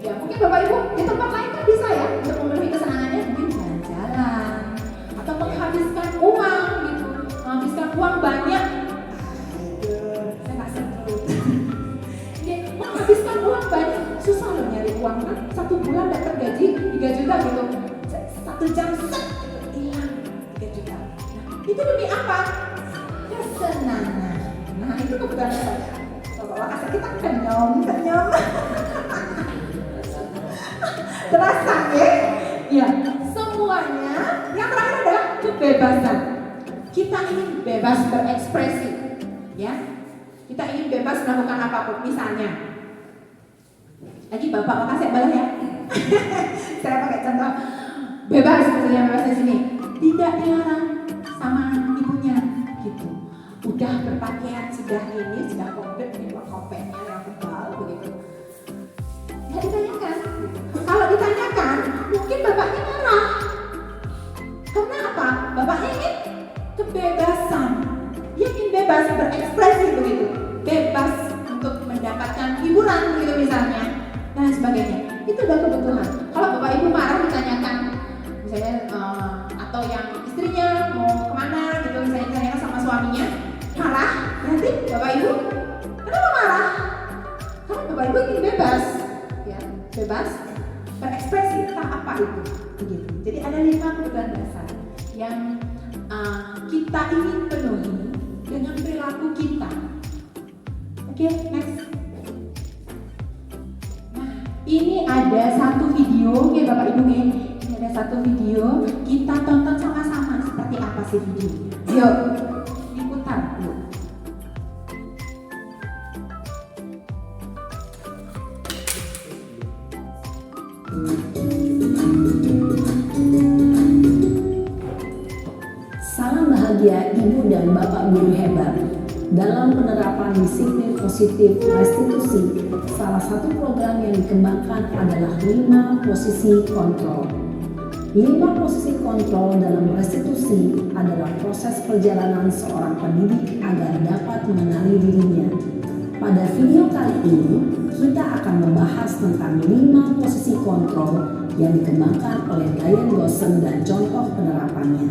Ya mungkin Bapak Ibu di tempat lain kan bisa ya untuk memenuhi kesenangannya, mungkin jalan-jalan atau menghabiskan uang gitu, menghabiskan uang banyak. Saya nggak sebut. Menghabiskan uang banyak susah loh nyari uang kan, 1 bulan dapat gaji 3 juta gitu, 1 jam set hilang 3 juta. Nah, itu demi apa? Kesenangan. Nah itu kebutuhan saya. Bapak kasih kita kenyom. Terasa ya? Semuanya. Yang terakhir adalah kebebasan. Kita ingin bebas berekspresi, ya. Kita ingin bebas melakukan apapun. Misalnya, lagi Bapak makasih balas ya. Saya pakai contoh bebas, misalnya bebas di sini. Tidak dilarang sama ibunya, gitu. Udah berpakaian sudah komplit ini buat kopenya yang tebal begitu. Nggak ditanyakan. Kalau ditanyakan, mungkin bapaknya marah. Karena apa? Bapaknya ingin kebebasan. Dia ingin bebas berekspresi begitu, bebas untuk mendapatkan hiburan begitu misalnya, dan sebagainya. Itu adalah kebutuhan. Kalau Bapak Ibu marah ditanyakan, misalnya atau yang istrinya mau kemana gitu, misalnya ditanyakan sama suaminya, marah, berarti Bapak Ibu kenapa marah? Karena Bapak Ibu ingin bebas, ya, bebas berekspresi entah apa itu, begitu. Jadi ada 5 kebutuhan dasar yang kita ingin penuhi dengan perilaku kita. Oke, next. Nah, ini ada satu video, oke Bapak Ibu nih. Ini ada satu video, kita tonton sama-sama seperti apa sih videonya. Yuk, diputar dulu. Salam bahagia Ibu dan Bapak Guru hebat. Dalam penerapan disiplin positif restitusi, salah satu program yang dikembangkan adalah 5 posisi kontrol. 5 posisi kontrol dalam restitusi adalah proses perjalanan seorang pendidik agar dapat mengenali dirinya. Pada video kali ini, kita akan membahas tentang 5 posisi kontrol yang dikembangkan oleh Diane Goshen dan contoh penerapannya.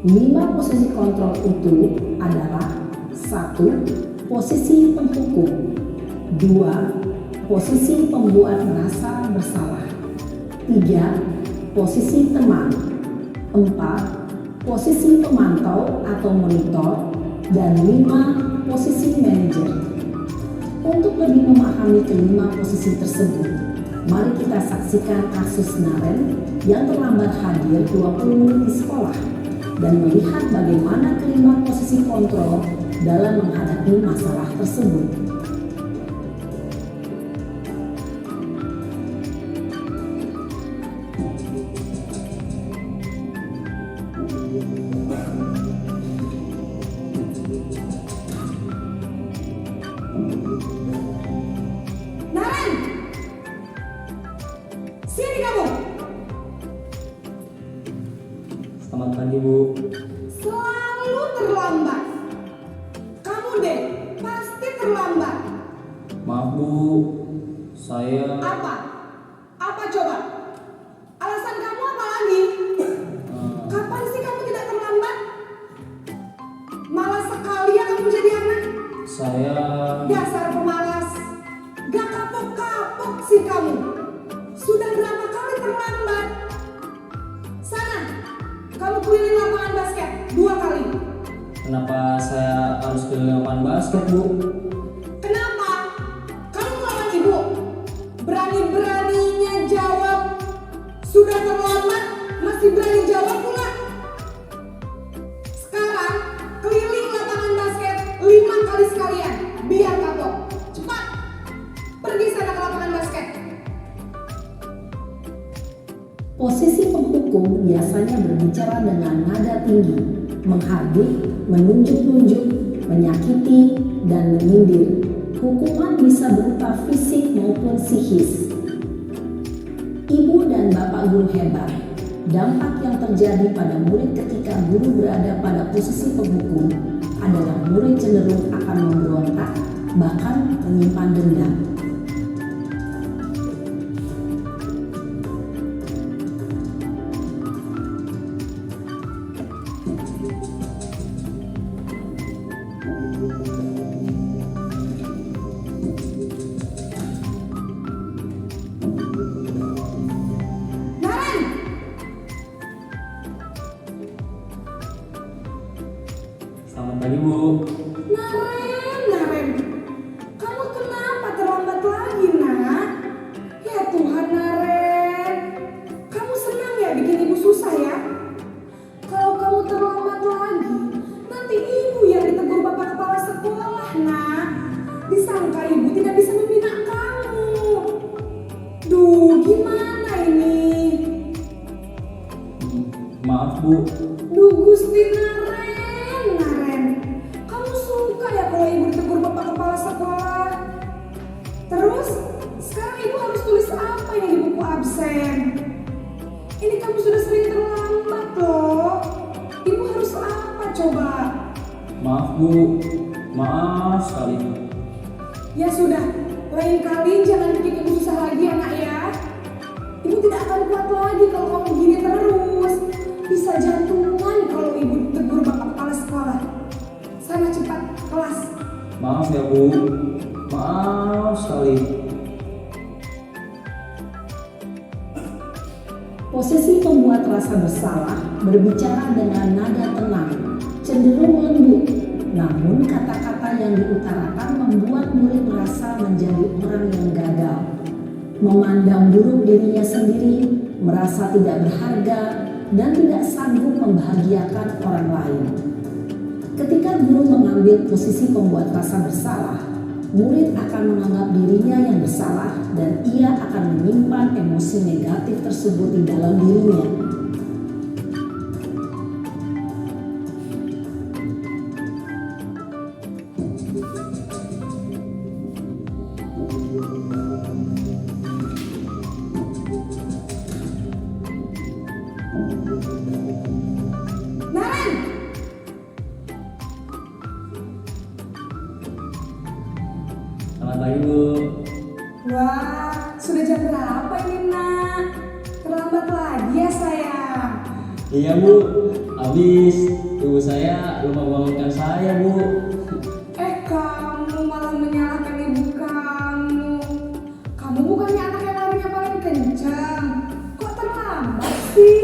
5 posisi kontrol itu adalah: 1. Posisi penghukum. 2. Posisi pembuat merasa bersalah. 3. Posisi teman. 4. Posisi pemantau atau monitor. Dan 5. Posisi manajer. Untuk lebih memahami kelima posisi tersebut, mari kita saksikan kasus Naren yang terlambat hadir 20 menit di sekolah dan melihat bagaimana kelima posisi kontrol dalam menghadapi masalah tersebut. Naren! Sini kamu! Selamat pagi, Bu. Selalu terlambat. Kamu deh, pasti terlambat. Maaf, Bu. Saya Apa? Apa coba? Alasan kamu apa lagi? Kapan sih kamu tidak terlambat? Malas sekali ya kamu jadi anak. saya Dasar pemalas. Gak kapok-kapok sih kamu. Sudah berapa kali terlambat? Sana, kamu keliling lapangan basket 2 kali. kenapa saya harus keliling lapangan basket, Bu? Kenapa? Kamu melawan ibu. Berani-beraninya jawab. Sudah terlambat, masih berani jawab pula. Sekarang, keliling lapangan basket 5 kali sekalian. Biar kapok. Cepat. Pergi sana ke lapangan basket. Posisi penghukum biasanya berbicara dengan nada tinggi, menghardik, menunjuk-nunjuk, menyakiti, dan menyindir. Hukuman bisa berupa fisik maupun psikis. Ibu dan bapak guru hebat. Dampak yang terjadi pada murid ketika guru berada pada posisi penghukum adalah murid cenderung akan memberontak, bahkan menyimpan dendam. Naren! Selamat pagi, Bu. Naren. Kamu kenapa terlambat lagi, nak? Ya Tuhan, Naren. Kamu senang ya bikin ibu susah ya? Kalau kamu terlambat lagi, nanti ibu yang ditegur bapak kepala sekolah, nak. Disangka ibu tidak bisa membina kamu. Duh, gimana ini? Maaf, Bu. Duh Gusti Naren. Kamu suka ya kalau ibu ditegur bapak kepala sekolah? Terus, sekarang ibu harus tulis apa yang di buku absen? Ini kamu sudah sering terlambat loh. Ibu harus apa coba? Maaf, Bu. Maaf sekali. Ya sudah, lain kali jangan bikin ibu susah lagi ya nak ya. Ibu tidak akan kuat lagi kalau kamu gini terus. Bisa jantungan kalau ibu tegur bapak kepala sekolah. Sana cepat kelas. Maaf ya, Bu. Maaf sekali. Posisi pembuat rasa bersalah berbicara dengan nada tenang, cenderung lembut. Namun kata-kata yang diutarakan membuat murid merasa menjadi orang yang gagal, memandang buruk dirinya sendiri, merasa tidak berharga, dan tidak sanggup membahagiakan orang lain. Ketika guru mengambil posisi pembuat rasa bersalah, murid akan menganggap dirinya yang bersalah dan ia akan menyimpan emosi negatif tersebut di dalam dirinya. terlambat lagi ya sayang. Iya Bu, habis ibu saya lupa bangunkan saya Bu. Kamu malah menyalahkan ibu kamu. Kamu bukannya anak yang larinya paling kencang. Kok terlambat sih?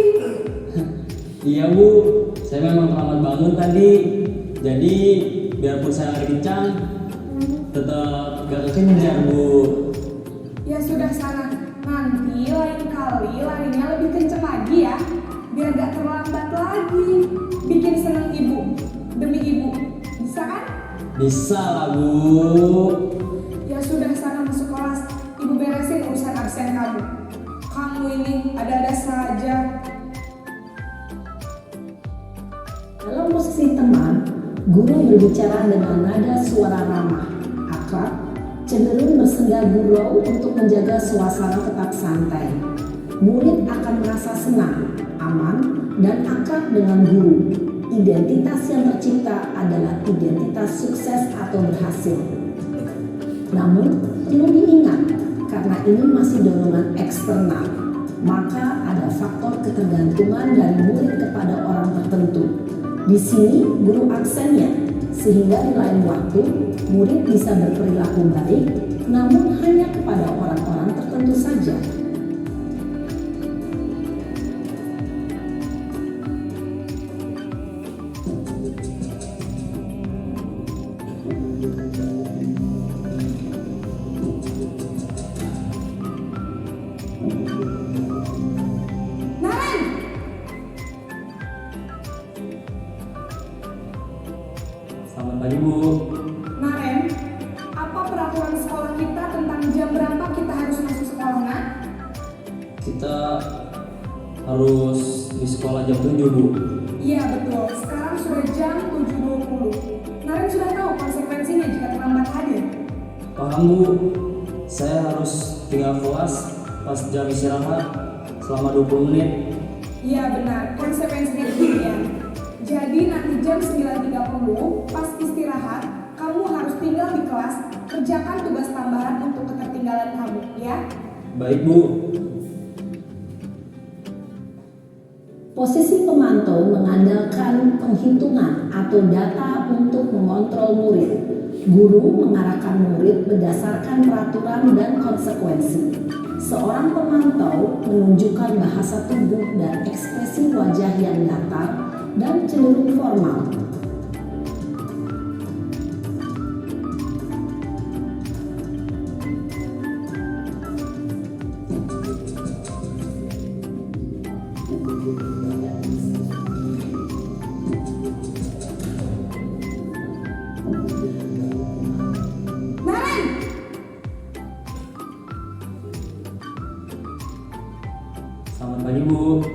Iya Bu, saya memang terlambat bangun tadi. Jadi biarpun saya lari kencang, tetap gak kekejar Bu. Ya sudah sana, nanti lain kali larinya lebih kencang lagi ya. Biar gak terlambat lagi. Bikin seneng ibu, demi ibu. Bisa kan? Bisa lah Bu. Ya sudah sana masuk kelas. Ibu beresin urusan absen kamu. Kamu ini ada-ada saja. Dalam posisi teman, guru berbicara dengan nada suara ramah, akrab, cenderung bersenda gurau untuk menjaga suasana tetap santai. Murid akan merasa senang, aman, dan akrab dengan guru. Identitas yang tercipta adalah identitas sukses atau berhasil. Namun, perlu diingat, karena ini masih dorongan eksternal, maka ada faktor ketergantungan dari murid kepada orang tertentu. Di sini guru aksennya, sehingga di lain waktu murid bisa berperilaku baik, namun hanya kepada orang-orang tertentu saja. Selamat pagi Bu. Naren, apa peraturan sekolah kita tentang jam berapa kita harus masuk sekolah, Nak? Kita harus di sekolah jam 7 Bu. Iya betul, sekarang sudah jam 7.20. Naren sudah tahu konsekuensinya jika terlambat hadir. Paham Bu, saya harus tinggal kelas pas jam istirahat selama 20 menit. Iya benar, konsekuensinya demikian. Jadi nanti jam 9.30 pas istirahat, kamu harus tinggal di kelas, kerjakan tugas tambahan untuk ketertinggalan kamu, ya? Baik Bu. Posisi pemantau mengandalkan penghitungan atau data untuk mengontrol murid. Guru mengarahkan murid berdasarkan peraturan dan konsekuensi. Seorang pemantau menunjukkan bahasa tubuh dan ekspresi wajah yang datar dan cenderung formal. Naren! Selamat pagi Bu.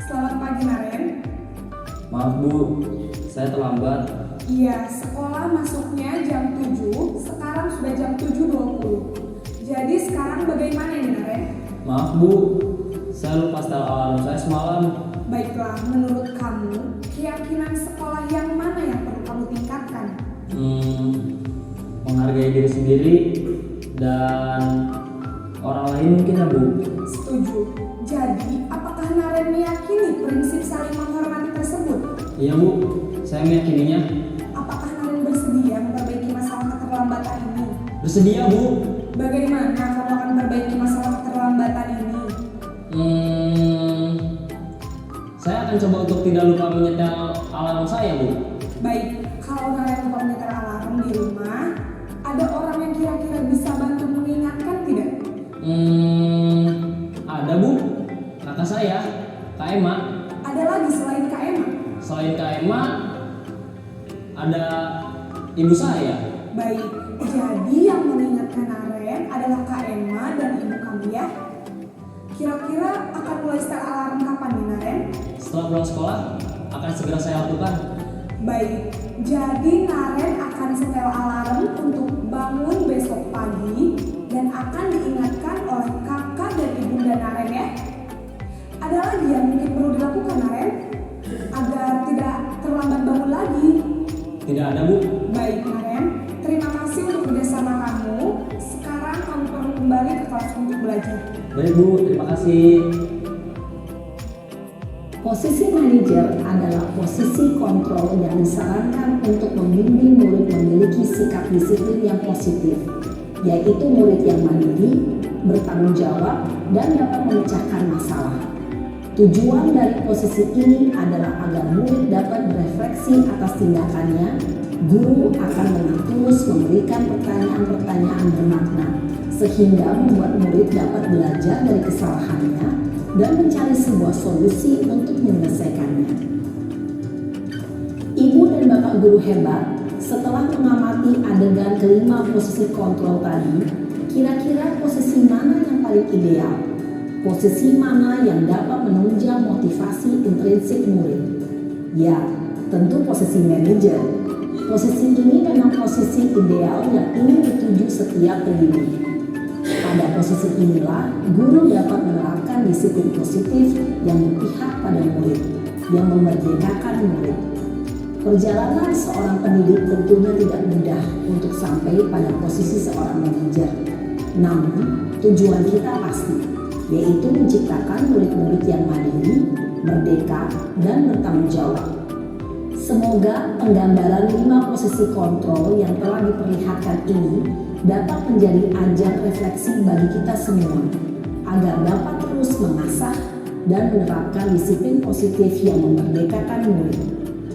Selamat pagi Naren. Maaf Bu, saya terlambat. Iya, sekolah masuknya jam 7, sekarang sudah jam 7.20. Jadi sekarang bagaimana ini Naren? Maaf Bu, saya lupa setel alarm saya semalam. Baiklah, menurut kamu, keyakinan sekolah yang mana yang perlu kamu tingkatkan? Menghargai diri sendiri dan orang lain mungkin ya Bu. Setuju. Jadi, apakah Naren meyakini prinsip saling menghormati tersebut? Iya Bu, saya meyakininya. Apakah Naren bersedia memperbaiki masalah keterlambatan ini? Bersedia Bu. Bagaimana kamu akan memperbaiki masalah keterlambatan ini? Saya akan coba untuk tidak lupa menyetel alarm saya Bu. Baik, kalau Naren lupa menyetel alarm di rumah, ada orang yang kira-kira bisa bantu mengingatkan tidak? Ada Bu, kakak saya, Kak Emma. Ada lagi selain Kak Emma? Selain Kak Emma, ada ibu saya. Baik, jadi yang mengingatkan Naren adalah Kak Emma dan ibu kamu ya? Kira-kira akan mulai setel alarm kapan nih Naren? Setelah pulang sekolah, akan segera saya lakukan. Baik, jadi Naren akan setel alarm untuk bangun besok pagi dan akan diingatkan oleh kakak dan ibunda Naren ya. Ada lagi yang mungkin perlu dilakukan Naren agar tidak terlambat bangun lagi? Tidak ada Bu. Baik Naren, terima kasih untuk kerjasama kamu. Sekarang kamu perlu kembali ke kelas untuk belajar. Baik Bu, terima kasih. Posisi manajer adalah posisi kontrol yang disarankan untuk membimbing murid memiliki sikap disiplin yang positif, yaitu murid yang mandiri, bertanggung jawab, dan dapat memecahkan masalah. Tujuan dari posisi ini adalah agar murid dapat berefleksi atas tindakannya. Guru akan dengan tulus memberikan pertanyaan-pertanyaan bermakna, sehingga membuat murid dapat belajar dari kesalahannya dan mencari sebuah solusi untuk menyelesaikannya. Ibu dan Bapak guru hebat, setelah mengamati adegan kelima posisi kontrol tadi, kira-kira posisi mana yang paling ideal? Posisi mana yang dapat menunjang motivasi intrinsik murid? Ya, tentu posisi manajer. Posisi ini memang posisi ideal yang ingin dituju setiap pendidik. Pada posisi inilah, guru dapat menerapkan disiplin positif yang berpihak pada murid, yang memerdekakan murid. Perjalanan seorang pendidik tentunya tidak mudah untuk sampai pada posisi seorang manajer. Namun, tujuan kita pasti, yaitu menciptakan murid-murid yang mandiri, merdeka, dan bertanggung jawab. Semoga penggambaran 5 posisi kontrol yang telah diperlihatkan ini dapat menjadi ajang refleksi bagi kita semua, agar dapat terus mengasah dan menerapkan disiplin positif yang memerdekakan murid.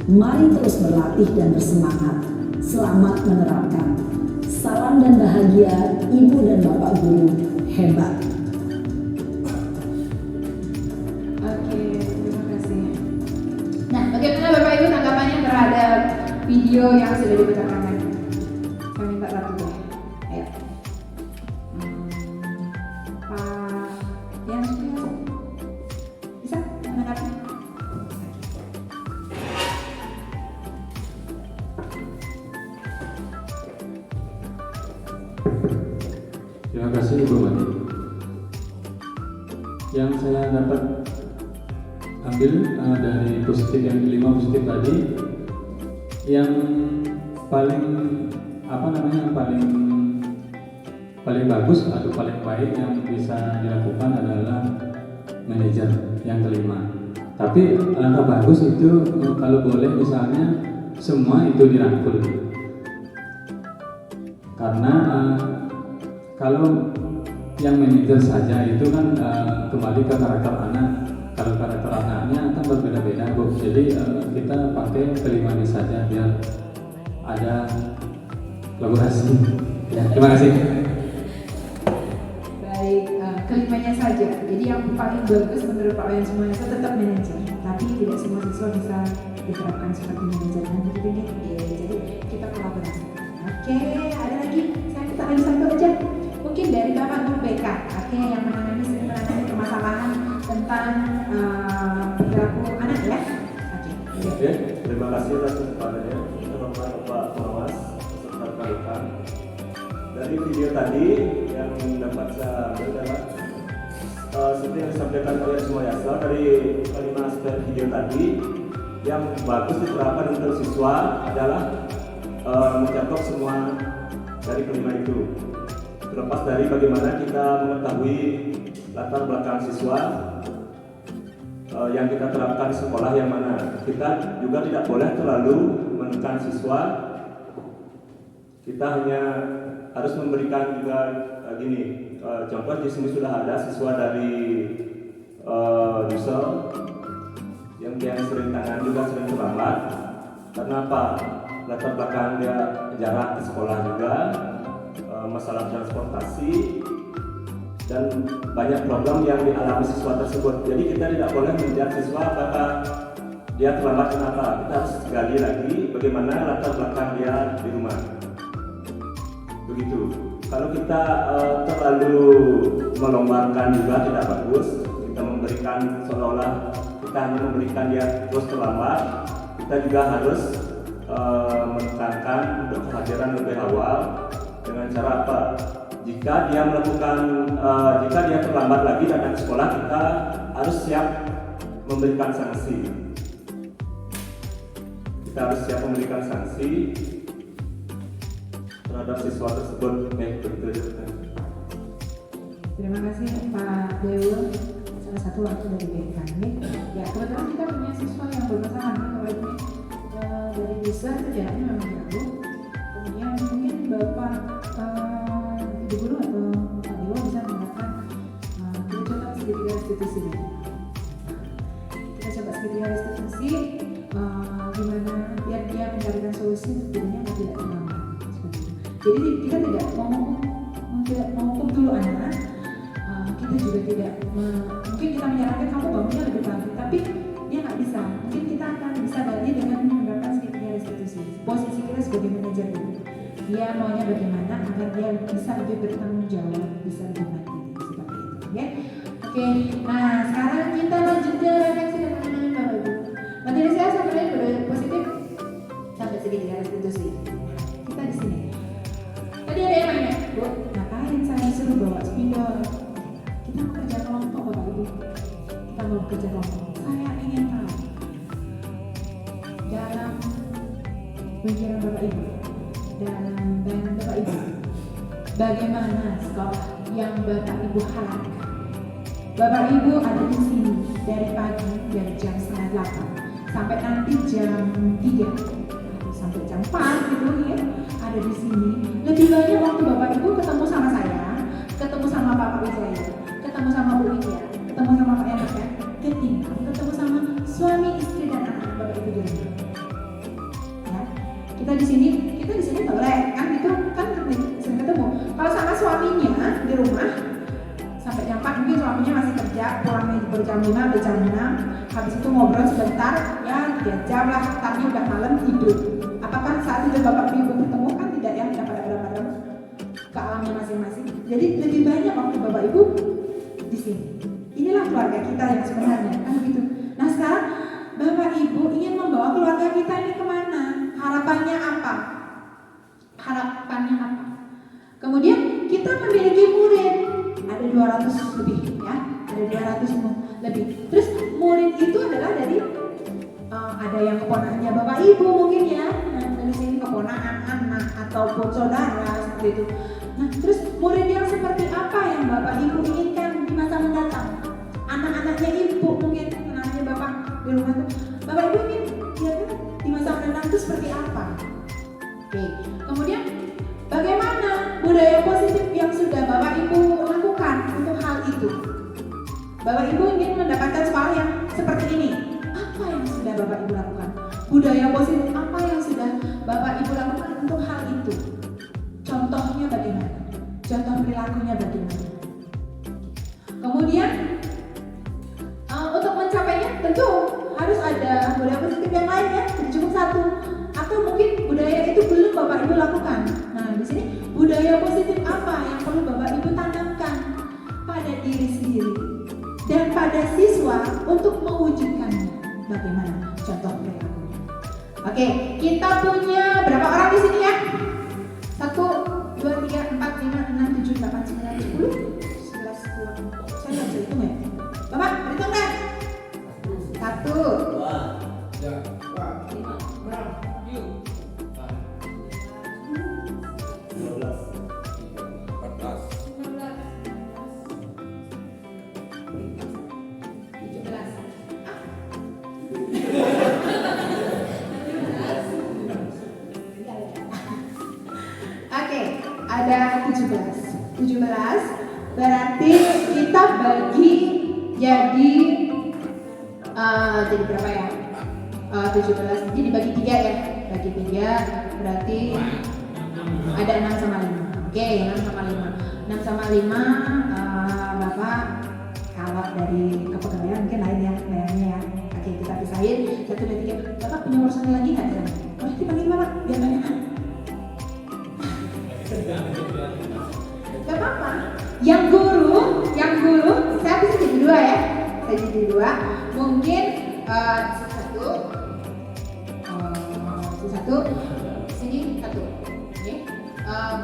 Mari terus berlatih dan bersemangat. Selamat menerapkan. Salam dan bahagia Ibu dan Bapak guru hebat. Oke, terima kasih. Nah, bagaimana Bapak Ibu tanggapannya terhadap video yang sudah diputarkan tadi? Saya minta Ratu deh. Ayo. Pak Yan, bisa menanggapi? Terima kasih Ibu Mati. Yang saya dapat ambil dari positif yang 5 positif tadi, yang paling paling bagus atau paling baik yang bisa dilakukan adalah manajer yang kelima. Tapi langkah bagus itu kalau boleh misalnya semua itu dirangkul, karena kalau yang manajer saja itu kan kembali ke karakter anak. Kalau karakter anaknya kan berbeda-beda, Bu. Jadi kita pakai kelimanya saja biar ada kolaborasi. Ya, terima kasih. Baik, kelimanya saja. Jadi yang paling bagus menurut Pak Wayan semuanya tetap manajer, tapi tidak semua siswa bisa diterapkan seperti manajer. Nanti begini, jadi kita kolaborasi. Oke, ada lagi? Saya minta lagi satu aja. Mungkin dari Bapak Guru BK, yang menangani permasalahan tentang perilaku anak ya. Oke, terima kasih atas kesempatannya. Terhormat Bapak Pengawas beserta rekan-rekan. Dari video tadi yang dapat saya ambil adalah seperti yang disampaikan oleh semua Yasa, dari kelima aspek video tadi yang bagus diterapkan untuk siswa adalah mencakup semua dari kelima itu. Terlepas dari bagaimana kita mengetahui latar belakang siswa yang kita terapkan di sekolah yang mana, kita juga tidak boleh terlalu menekan siswa. Kita hanya harus memberikan juga contoh di sini sudah ada siswa dari Dusel yang sering tangan juga sering terlambat. Karena apa? Latar belakang dia jarak ke sekolah juga, masalah transportasi, dan banyak problem yang dialami siswa tersebut. Jadi kita tidak boleh melihat siswa apakah dia terlambat kenapa. Kita harus gali lagi bagaimana latar belakang dia di rumah. Begitu. Kalau kita terlalu melonggarkan juga tidak bagus. Kita memberikan seolah-olah kita hanya memberikan dia terus terlambat. Kita juga harus menekankan untuk kehadiran lebih awal dengan cara apa? Jika dia terlambat lagi datang ke sekolah, kita harus siap memberikan sanksi. Kita harus siap memberikan sanksi terhadap siswa tersebut. Terima kasih Pak Dewo. Salah satu waktu dari BK. Ya kebetulan kita punya siswa yang bermasalah nih Bapak Ibu. Dari desa itu jaraknya memang jauh. Kemudian mungkin Bapak Ibu Guru atau Pak Dewa bisa mengatakan kita coba segitiga restitusi deh. Kita coba segitiga restitusi gimana biar dia mencarikan solusi setidaknya tidak terlambat. Jadi kita tidak menghukum dulu anak. Kita juga tidak mungkin kita menyarankan kamu bangunnya lebih pagi, tapi dia nggak bisa. Mungkin kita akan bisa balik dengan menerapkan segitiga restitusi. Posisi kita sebagai manajer dulu. Dia maunya bagaimana agar dia bisa lebih bertanggung jawab, bisa lebih mandiri seperti itu, ya. Oke, nah sekarang kita lanjut ke refleksi dan pengembangan Bapak Ibu. Materi saya sebenarnya budaya positif sampai segitiga restitusi. Kita di sini. Tadi ada yang nanya, Bu, ngapain saya suruh bawa spidol? Kita mau kerja kelompok Bapak Ibu. Kita mau kerja kelompok. Saya ingin tahu dalam pikiran Bapak Ibu, dalam bayangan Bapak Ibu, bagaimana sekolah yang Bapak Ibu harapkan? Bapak Ibu ada di sini dari pagi, dari jam 7:30 sampai nanti jam 3 atau sampai jam 4 gitu ya, ada di sini. Lebih banyak waktu Bapak Ibu ketemu sama saya, ketemu sama Pak Wijaya, ketemu sama Bu Widya, ketemu sama Pak Enak ya, ketimbang ketemu sama suami, istri dan anak Bapak Ibu di rumah. Ya, kita di sini boleh kan itu kan sering ketemu. Kalau sama suaminya di rumah sampai jam 4 mungkin suaminya masih kerja, pulangnya baru jam 5 atau jam 6, habis itu ngobrol sebentar, ya 3 jam lah, tarnya udah malam tidur. Apakah saat itu Bapak Ibu bertemu kan tidak ya, tidak pada ke alamnya masing-masing. Jadi lebih banyak waktu Bapak Ibu di sini. Inilah keluarga kita yang sebenarnya kan begitu. Nah sekarang Bapak Ibu ingin membawa keluarga kita ini kemana? Harapannya apa? Kemudian kita memiliki murid ada 200 lebih ya, ada 200 lebih. Terus murid itu adalah dari ada yang keponakannya Bapak Ibu mungkin ya, nah, dari sini keponakan anak ataupun saudara seperti itu. Nah terus murid yang seperti apa yang Bapak Ibu inginkan di masa mendatang? Anak-anaknya Ibu mungkin, anaknya Bapak di rumah tuh, Bapak Ibu ingin lihatnya di masa mendatang itu seperti apa? Oke, kemudian bagaimana budaya positif yang sudah Bapak Ibu lakukan untuk hal itu? Bapak Ibu ingin mendapatkan sekolah yang seperti ini. Apa yang sudah Bapak Ibu lakukan? Budaya positif apa yang sudah Bapak Ibu lakukan untuk hal itu? Contohnya bagaimana? Contoh perilakunya bagaimana? Kemudian untuk mencapainya tentu harus ada budaya positif yang lain ya, tidak cukup satu. Atau mungkin budaya itu belum Bapak Ibu lakukan. Nah di sini budaya positif apa yang perlu Bapak Ibu tanamkan pada diri sendiri dan pada siswa untuk mewujudkannya. Bagaimana contoh perilakunya? Oke, kita punya berapa orang di sini ya? 1, 2, 3, 4, 5, 6, 7, 8, 9, 10, 11, 12. Saya nggak bisa hitung ya. Bapak, berhitung kan? 1, ada 17 berarti kita bagi jadi berapa ya? 17 jadi dibagi 3 ya, bagi 3 berarti ada 6 sama 5. Oke, 6 sama 5 Bapak kalau dari kepegawaian mungkin lain ya bayarnya ya. Oke, kita pisahin 1, 2, 3. Bapak punya personil lagi nggak? Boleh dipanggil Bapak biar banyak. Gak apa-apa. Yang guru, saya bisa jadi 2 ya. Saya jadi 2. Mungkin satu, sini 1. Oke.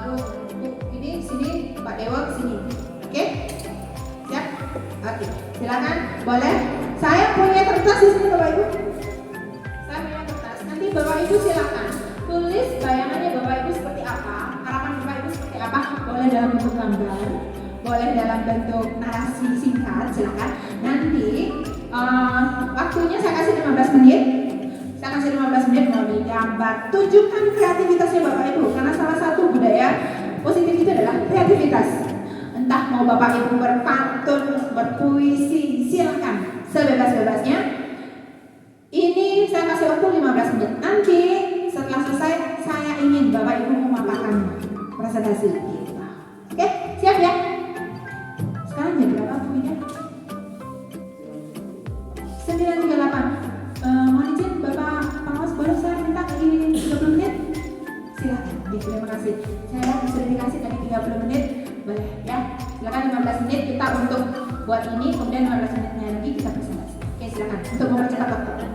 Bu, ini sini, Pak Dewa sini. Oke? Siap? Oke. Silakan. Boleh. Saya punya kertas di sini Bapak Ibu. Saya punya kertas. Nanti Bapak Ibu silakan tulis bayangannya Bapak Ibu seperti apa, harapan Bapak Ibu seperti apa. Boleh dalam bentuk gambar, boleh dalam bentuk narasi singkat, silakan. Nanti waktu 15 menit mau digambar. Tunjukkan kreativitasnya Bapak Ibu, karena salah satu budaya positif itu adalah kreativitas. Entah mau Bapak Ibu berpantun, berpuisi, silakan sebebas-bebasnya. Ini saya kasih waktu 15 menit. Nanti setelah selesai saya ingin Bapak Ibu memaparkan presentasi kita. Oke, siap ya? Sekarang jam berapa waktunya? 9.38. Mohon izin Bapak Panwas, boleh saya minta di 30 menit? Silakan. Terima kasih. Saya sudah dikasih tadi 30 menit. Boleh ya. Silakan 15 menit kita untuk buat ini, kemudian 15 menitnya lagi kita presentasi. Oke, silakan untuk mempercepat waktu.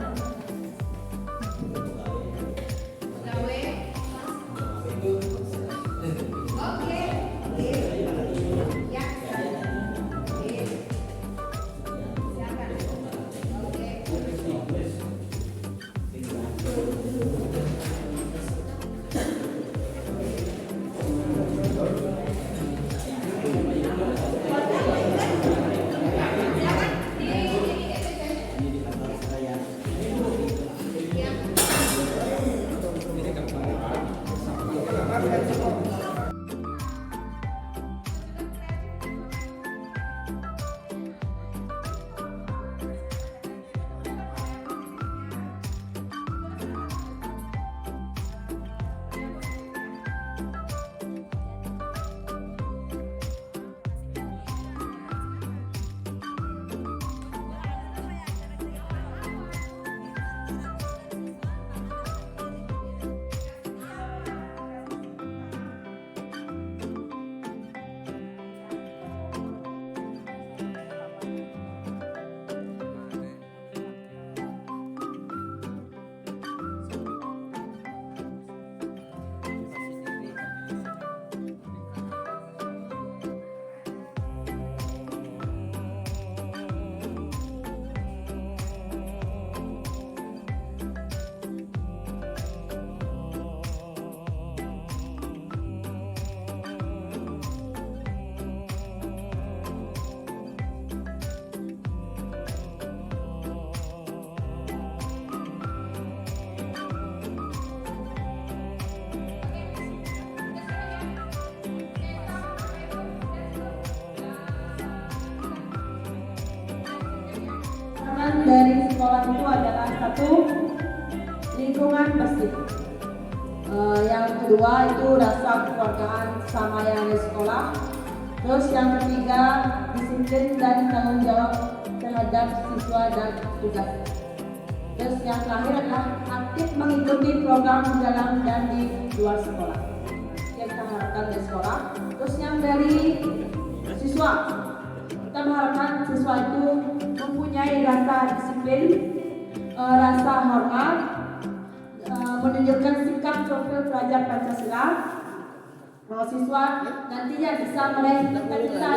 Dari sekolah itu adalah satu, lingkungan bersih. Yang kedua itu rasa kekeluargaan sama yang di sekolah. Terus yang ketiga, disiplin dan tanggung jawab terhadap siswa dan tugas. Terus yang terakhir adalah aktif mengikuti program di dalam dan di luar sekolah yang kita harapkan dari sekolah. Terus yang dari siswa, kita mengharapkan siswa itu mempunyai rasa disiplin, rasa hormat, menunjukkan sikap profil pelajar Pancasila. Siswa nantinya bisa meraih cita-cita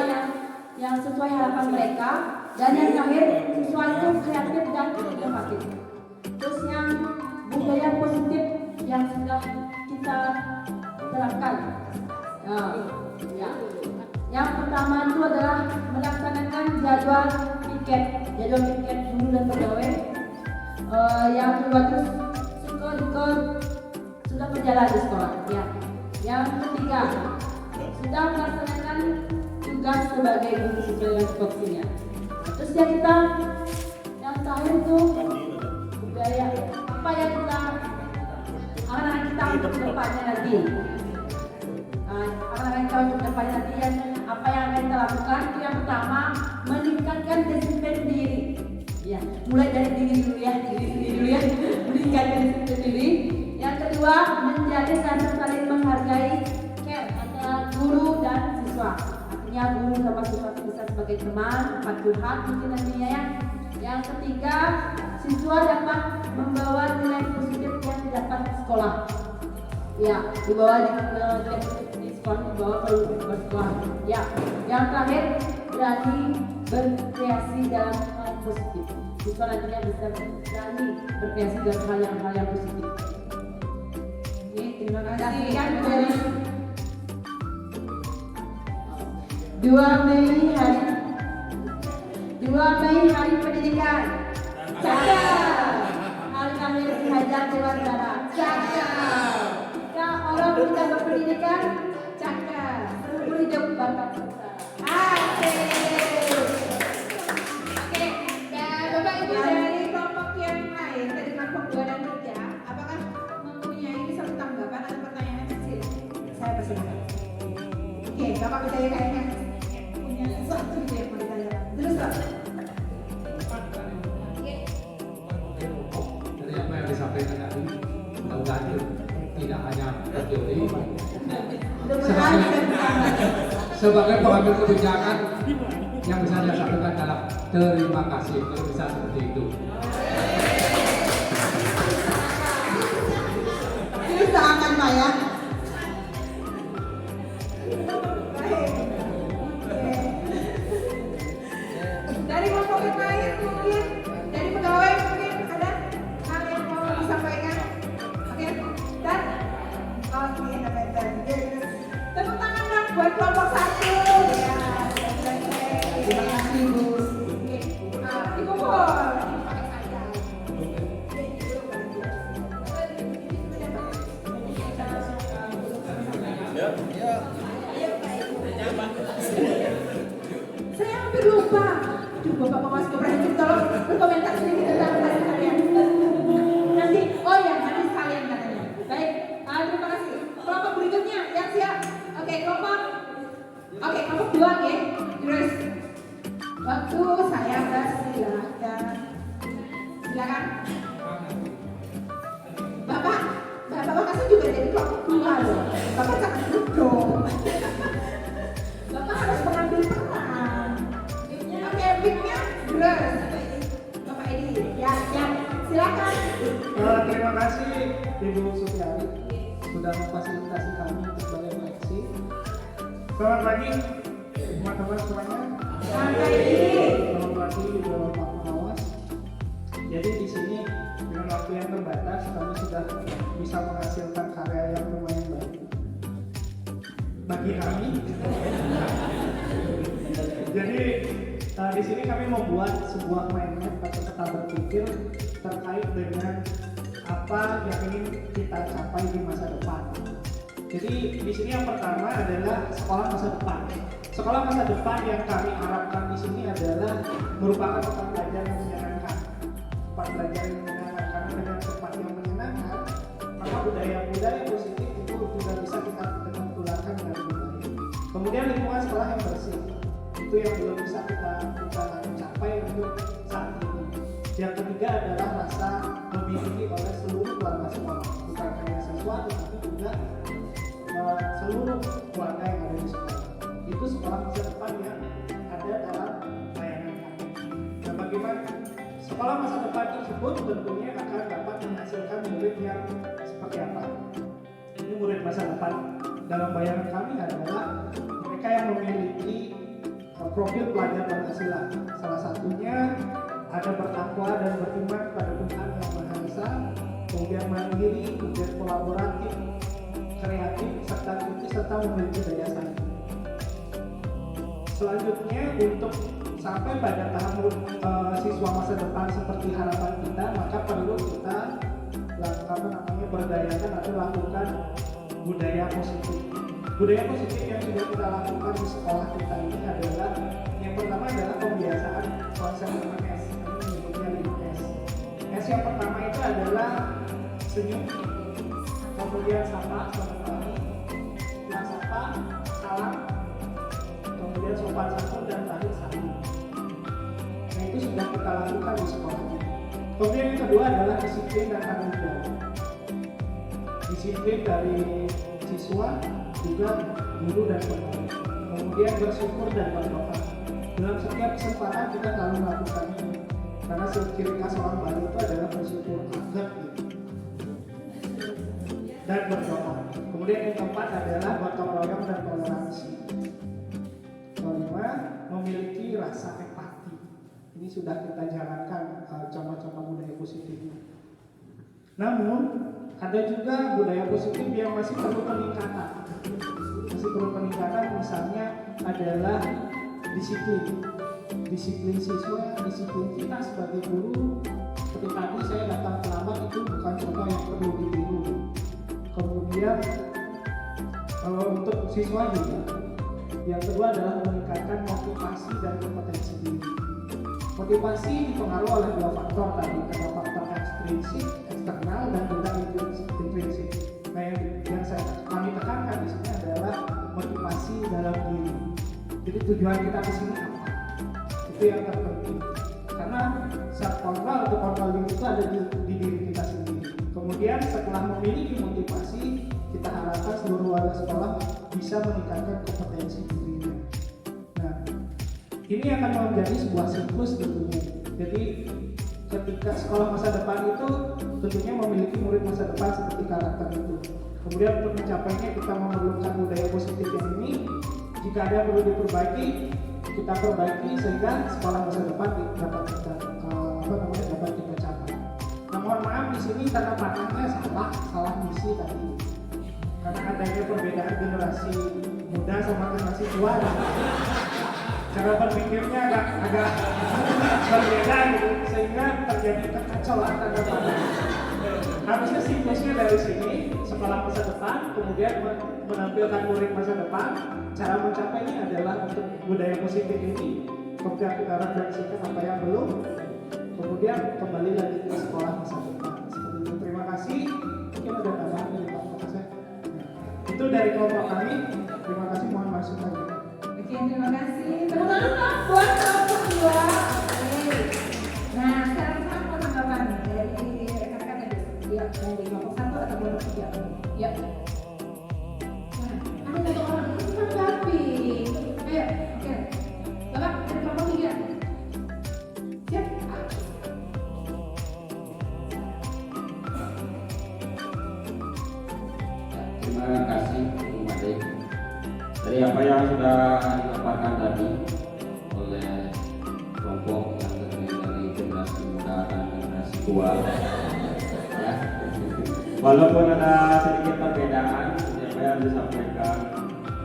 yang sesuai harapan mereka. Dan yang terakhir, siswa itu kreatif dan inovatif. Terus yang budaya positif yang sudah kita terapkan. Yang pertama itu adalah melaksanakan jadwal piket guru dan pegawai. Yang kedua itu sudah berjalan di sekolah. Ya. Yang ketiga, sudah melaksanakan tugas sebagai guru sesuai dengan tupoksinya. Terus yang terakhir itu budaya apa yang kita anak-anak kita untuk kedepannya nanti. Anak-anak kita untuk kedepannya nanti apa yang akan kita lakukan itu yang pertama meningkatkan disiplin diri. Ya, mulai dari diri dulu ya, meningkatkan disiplin diri. Yang kedua, menjalin rasa saling menghargai antara guru dan siswa. Artinya guru sama siswa bisa sebagai teman, curhat mungkin nantinya ya. Yang ketiga, siswa dapat membawa nilai positif yang didapat di sekolah. Ya, dibawa di sekolah, dibawa ke sekolah. Ya, yang terakhir berani berkreasi dalam hal positif. Siswa nantinya bisa berani berkreasi dalam hal yang positif. Oke, terima kasih. Kan dari 2 Mei hari pendidikan. Catat. kami dihajar dewasa. Cakap. Jika orang muda berpendidikan, cakap. Seumur hidup bangga bangsa. Asik. Oke, dan Bapak Ibu dari kelompok yang lain, dari kelompok 2 dan 3, apakah mempunyai satu tanggapan atau pertanyaan kecil? Saya persilakan. Oke, Bapak Bidaya kayaknya punya sesuatu gitu yang mau ditanyakan. Terus Pak. Dari apa yang disampaikan tadi, mudah-mudahan tidak hanya teori, sebagai pengambil kebijakan yang bisa saya sampaikan adalah terima kasih kalau bisa seperti itu. Ini seakan Pak ya. Dari kelompok yang lain mungkin, dari pegawai mungkin ada hal yang mau disampaikan. Oke, dan tepuk tangan dong buat kelompok 1 ya. Terima kasih Bu. Ibu Pur. Saya hampir lupa. Aduh, Bapak Pengawas Kooperatif, tolong berkomentar sedikit tentang pertanyaan kalian. Nanti, oh ya, nanti sekalian katanya. Baik, terima kasih. Kelompok berikutnya, yang siap. Oke, kelompok 2 ya. Terus, waktu saya persilahkan. Silakan. Bapak Kasih juga dari kelompok 2 loh. Bapak jangan duduk. Bapak harus mengambil peran. Oke, mic-nya terus. Bapak Edi, ya, silakan. Terima kasih Ibu Supiari sudah memfasilitasi kami untuk berefleksi. Selamat pagi teman-teman semuanya. Selamat pagi Bapak Pengawas. Jadi di sini dengan waktu yang terbatas kami sudah bisa menghasilkan karya yang lumayan baik bagi kami. Jadi di sini kami membuat sebuah mind map atau peta berpikir terkait dengan apa yang ingin kita capai di masa depan. Jadi di sini yang pertama adalah sekolah masa depan. Sekolah masa depan yang kami harapkan di sini adalah merupakan tempat belajar yang menyenangkan. Tempat belajar yang menyenangkan karena dengan tempat yang menyenangkan, maka budaya-budaya positif itu juga bisa kita tularkan dengan budaya. Kemudian lingkungan sekolah yang bersih. Itu yang belum bisa kita capai untuk saat ini. Yang ketiga adalah rasa memiliki oleh seluruh keluarga sekolah, bukan hanya siswa tetapi juga seluruh keluarga yang ada di sekolah. Itu sekolah masa depan yang ada dalam bayangan kami. Nah, bagaimana sekolah masa depan tersebut tentunya akan dapat menghasilkan murid yang seperti apa? Ini murid masa depan dalam bayangan kami adalah mereka yang memiliki profil pelajar Pancasila. Salah satunya ada bertakwa dan beriman pada Tuhan Yang Maha Esa, kemudian mandiri, kemudian kolaboratif, kreatif, serta kritis, serta memiliki daya saing. Selanjutnya untuk sampai pada tahap siswa masa depan seperti harapan kita, maka perlu kita berdayakan atau lakukan budaya positif. Budaya positif yang sudah kita lakukan di sekolah kita ini adalah yang pertama adalah pembiasaan konsep 5S. Ini menyebutnya 5S. S yang pertama itu adalah senyum, kemudian sapa, selamat pagi, setelah sapa, salam, kemudian sopan santun dan terakhir saling. Nah itu sudah kita lakukan di sekolah. Kemudian yang kedua adalah disiplin dan tanggung jawab. Disiplin dari siswa, juga guru dan pegawai. Kemudian bersyukur dan berdoa. Dalam setiap kesempatan kita selalu melakukan ini. Karena ciri khas orang Bali itu adalah bersyukur, agar gitu. Dan berdoa. Kemudian yang keempat adalah gotong royong dan toleransi. Kelima, memiliki rasa empati. Ini sudah kita jalankan contoh-contoh budaya positifnya. Namun ada juga budaya positif yang masih perlu peningkatan. Misalnya adalah disiplin. disiplin siswa, disiplin kita sebagai guru. Seperti tadi saya datang terlambat itu bukan contoh yang perlu ditiru. Kemudian untuk siswa juga, yang kedua adalah meningkatkan motivasi dan kompetensi diri. Motivasi dipengaruhi oleh dua faktor tadi, ada faktor ekstrinsik, eksternal, dan juga intrinsik. Nah, yang kami tekankan di sini adalah motivasi dalam diri. Jadi tujuan kita ke sini apa? Itu yang terpenting. Karena self control atau kontrol diri itu ada di diri kita sendiri. Kemudian setelah memiliki motivasi, kita harapkan seluruh warga sekolah bisa meningkatkan kompetensi dirinya. Nah, ini akan menjadi sebuah siklus tentunya. Jadi ketika sekolah masa depan itu tentunya memiliki murid masa depan seperti karakter itu. Kemudian untuk mencapainya kita memerlukan budaya positif yang ini. Jika ada yang perlu diperbaiki, kita perbaiki sehingga sekolah masa depan dapat kita capai. Nah, mohon maaf di sini karena pakainya salah misi tadi. Karena adanya perbedaan generasi muda sama generasi tua, cara berpikirnya agak berbeda gitu, sehingga terjadi kekacauan tanda panah. Harusnya siklusnya dari sini, sekolah masa depan, kemudian menampilkan murid masa depan. Cara mencapainya adalah untuk budaya positif ini, kemudian kita refleksikan apa yang belum, kemudian kembali lagi ke sekolah masa depan. Seperti itu. Terima kasih. Mungkin ada tambahan dari Pak Kapolsek. Itu dari kelompok kami. Terima kasih, mohon masukan. Oke, terima kasih. Tepuk tangan buat kelompok 2. Nah, sekarang apa tanggapan dari rekan-rekan dari kelompok 1 atau kelompok 3? Ya. Nah, ada satu orang itu tanggapi. Ayo, oke. Bapak dari kelompok 3. Siap? Terima kasih Bu Made. Dari apa yang sudah dipaparkan tadi oleh kelompok yang terdiri dari generasi muda dan generasi tua, ya, walaupun ada sedikit perbedaan apa yang disampaikan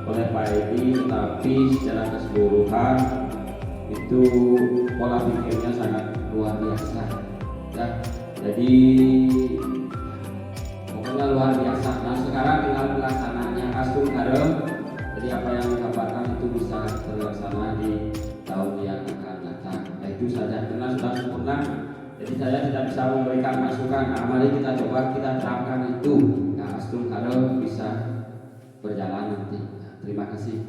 oleh Pak Edi, tetapi secara keseluruhan itu pola pikirnya sangat luar biasa, ya. Jadi pokoknya luar biasa. Nah, sekarang tinggal pelaksananya asum harem. Jadi apa yang disampaikan itu bisa terlaksana di tahun yang akan datang. Nah, itu saja karena sudah sempurna. Jadi saya tidak bisa memberikan masukan. Nah, mari kita coba kita terapkan itu. Nah, asum harem bisa berjalan nanti. Nah, terima kasih.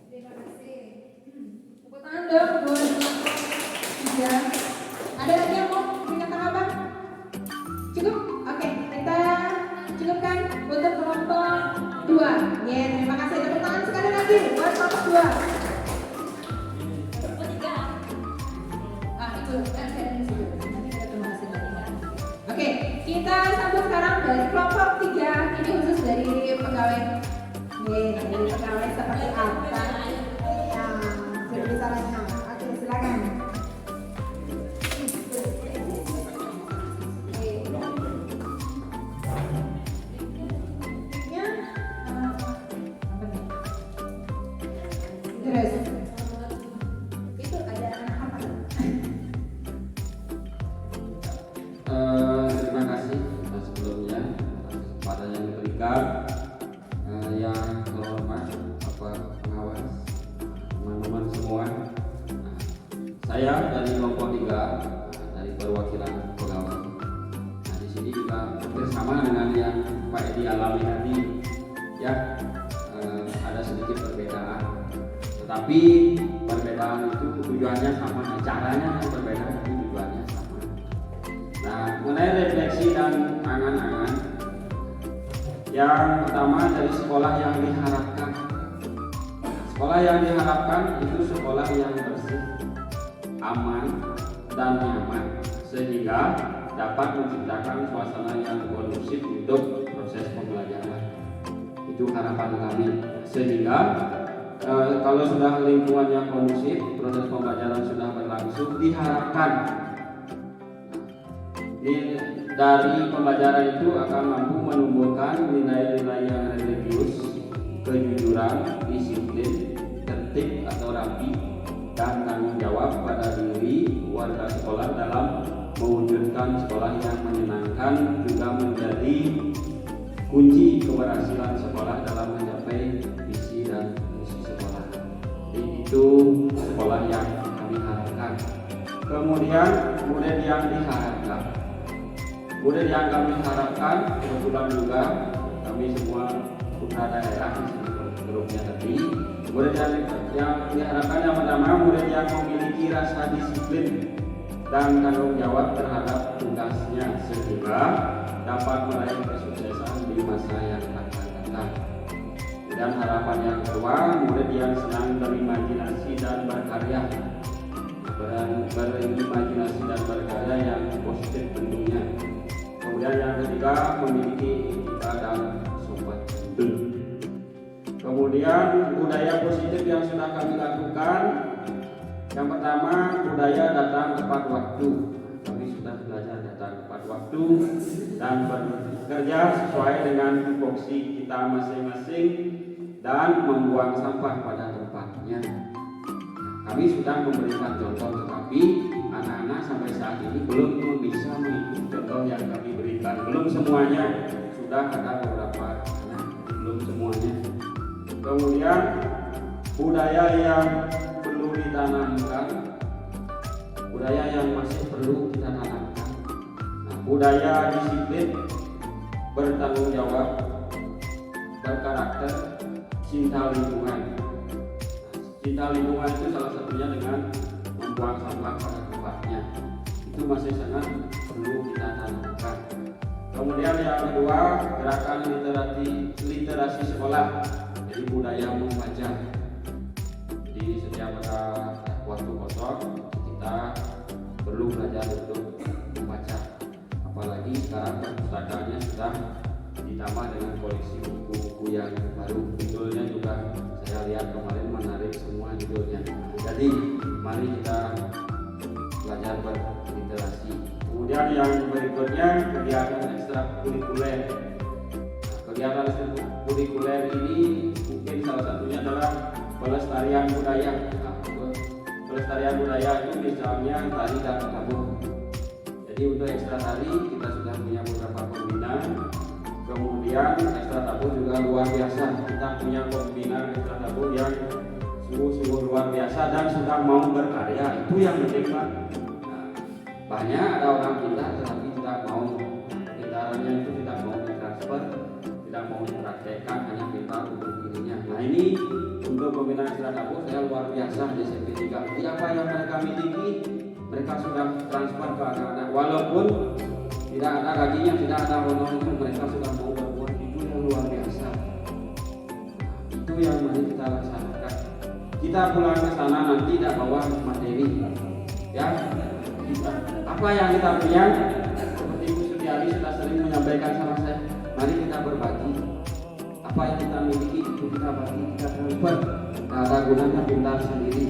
Terima kasih. Tepuk tangan dong buat kelompok 3. Ada lagi yang mau berikan tanggapan? Cukup? Oke, kita cukupkan untuk kelompok 2. Ya, terima kasih. Tepuk tangan sekali lagi buat kelompok 2. Kelompok 3. Itu nanti kita terima kasih lagi. Oke, kita sambut sekarang dari kelompok 3. Ini khusus dari pegawai. Dari pegawai seperti apa? Jadi salahnya. Oke, silakan. Itu ada apa? Terima kasih sebelumnya atas kesempatan yang diberikan. Yang terhormat Bapak Pengawas, teman-teman semua. Saya dari kelompok 3 dari perwakilan pegawai. Nah, di sini juga hampir sama dengan yang Pak Edi alami tadi, ya. Ada sedikit perbedaan, tetapi perbedaan itu tujuannya sama, caranya yang berbeda tapi tujuannya sama. Nah, mengenai refleksi dan angan-angan, yang pertama dari sekolah yang diharapkan. Sekolah yang diharapkan itu sekolah yang bersih, aman, dan nyaman, sehingga dapat menciptakan suasana yang kondusif untuk proses pembelajaran. Itu harapan kami, sehingga kalau sudah lingkungan yang kondusif, proses pembelajaran sudah berlangsung, diharapkan dari pembelajaran itu akan mampu menumbuhkan nilai-nilai yang religius, kejujuran, disiplin, tertib atau rapi, dan tanggung jawab pada diri warga sekolah dalam mewujudkan sekolah yang menyenangkan juga menjadi kunci keberhasilan sekolah dalam mencapai visi dan misi sekolah. Jadi itu sekolah yang kami harapkan. Kemudian murid yang diharapkan. Murid yang kami harapkan kebetulan juga kami semua putra daerah di sini grupnya tadi. Murid yang diharapkan yang pertama murid yang memiliki rasa disiplin dan tanggung jawab terhadap tugasnya sehingga dapat meraih kesuksesan di masa yang akan datang. Dan harapan yang kedua, murid yang senang berimajinasi dan berkarya, berimajinasi dan berkarya yang positif tentunya. Kemudian yang ketiga, memiliki etika dan sopan santun. Kemudian budaya positif yang sudah kami lakukan, yang pertama budaya datang tepat waktu. Kami sudah belajar datang tepat waktu dan bekerja sesuai dengan tupoksi kita masing-masing dan membuang sampah pada tempatnya. Kami sudah memberikan contoh, tetapi anak-anak sampai saat ini belum bisa mengikuti contoh yang kami berikan. Belum semuanya, sudah ada beberapa anak, belum semuanya. Kemudian budaya yang perlu ditanamkan, budaya yang masih perlu kita tanamkan. Nah, budaya disiplin, bertanggung jawab, berkarakter, cinta lingkungan. Cinta lingkungan itu salah satunya dengan membuang sampah pada tempatnya. Itu masih sangat perlu kita tanamkan. Kemudian yang kedua, gerakan literasi sekolah. Jadi budaya membaca. Jadi setiap ada waktu kosong kita perlu belajar untuk membaca. Apalagi sekarang perpustakaannya sudah ditambah dengan koleksi buku-buku yang baru. Judulnya juga saya lihat kemarin menarik semua judulnya. Jadi mari kita belajar berliterasi. Kemudian yang berikutnya kegiatan ekstrakurikuler. Kegiatan ekstrakurikuler ini mungkin salah satunya adalah pelestarian budaya. Nah, pelestarian budaya itu misalnya tari dan tabuh. Jadi untuk ekstra tari kita sudah punya beberapa pembina. Kemudian ekstra tabuh juga luar biasa. Kita punya pembina ekstra tabuh yang sungguh-sungguh luar biasa dan sudah mau berkarya. Itu yang penting, Pak. Nah, banyak ada orang pintar tetapi tidak mau. Pintarannya itu tidak mau ditransfer, tidak mau dipraktekkan, hanya pintar untuk dirinya. Nah ini untuk pembina ekstra tabuh saya luar biasa di SMP 3. Jadi apa yang mereka miliki, mereka sudah transfer ke anak-anak. Walaupun tidak ada gajinya, tidak ada honornya, mereka sudah mau berbuat. Itu yang luar biasa. Itu yang mari kita laksanakan. Kita pulang ke sana nanti tidak bawa materi, ya. Apa yang kita punya, seperti Ibu Sutiari sudah sering menyampaikan sama saya, mari kita berbagi. Apa yang kita miliki itu kita bagi, kita transfer. Tidak ada gunanya pintar sendiri.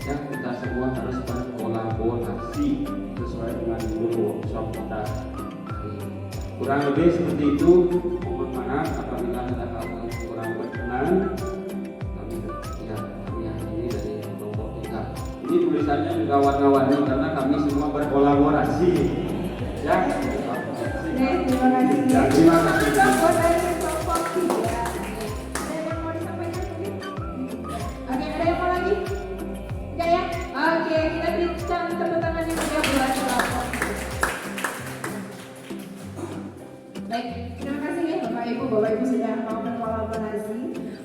Ya, kita semua harus berkolaborasi sesuai dengan dulu workshop kita hari ini. Kurang lebih seperti itu. Mohon maaf apabila ada hal yang kurang berkenan. Kami akhiri dari kelompok kita. Ini tulisannya juga warna-warni karena kami semua berkolaborasi. Ya. Terima kasih. Ya, terima kasih. Oke, ada yang mau lagi? Enggak ya? Oke, kita berikan tepuk tangan yang meriah buat kelompok. Baik, terima kasih ya Bapak Ibu. Bapak Ibu sudah mau berkolaborasi,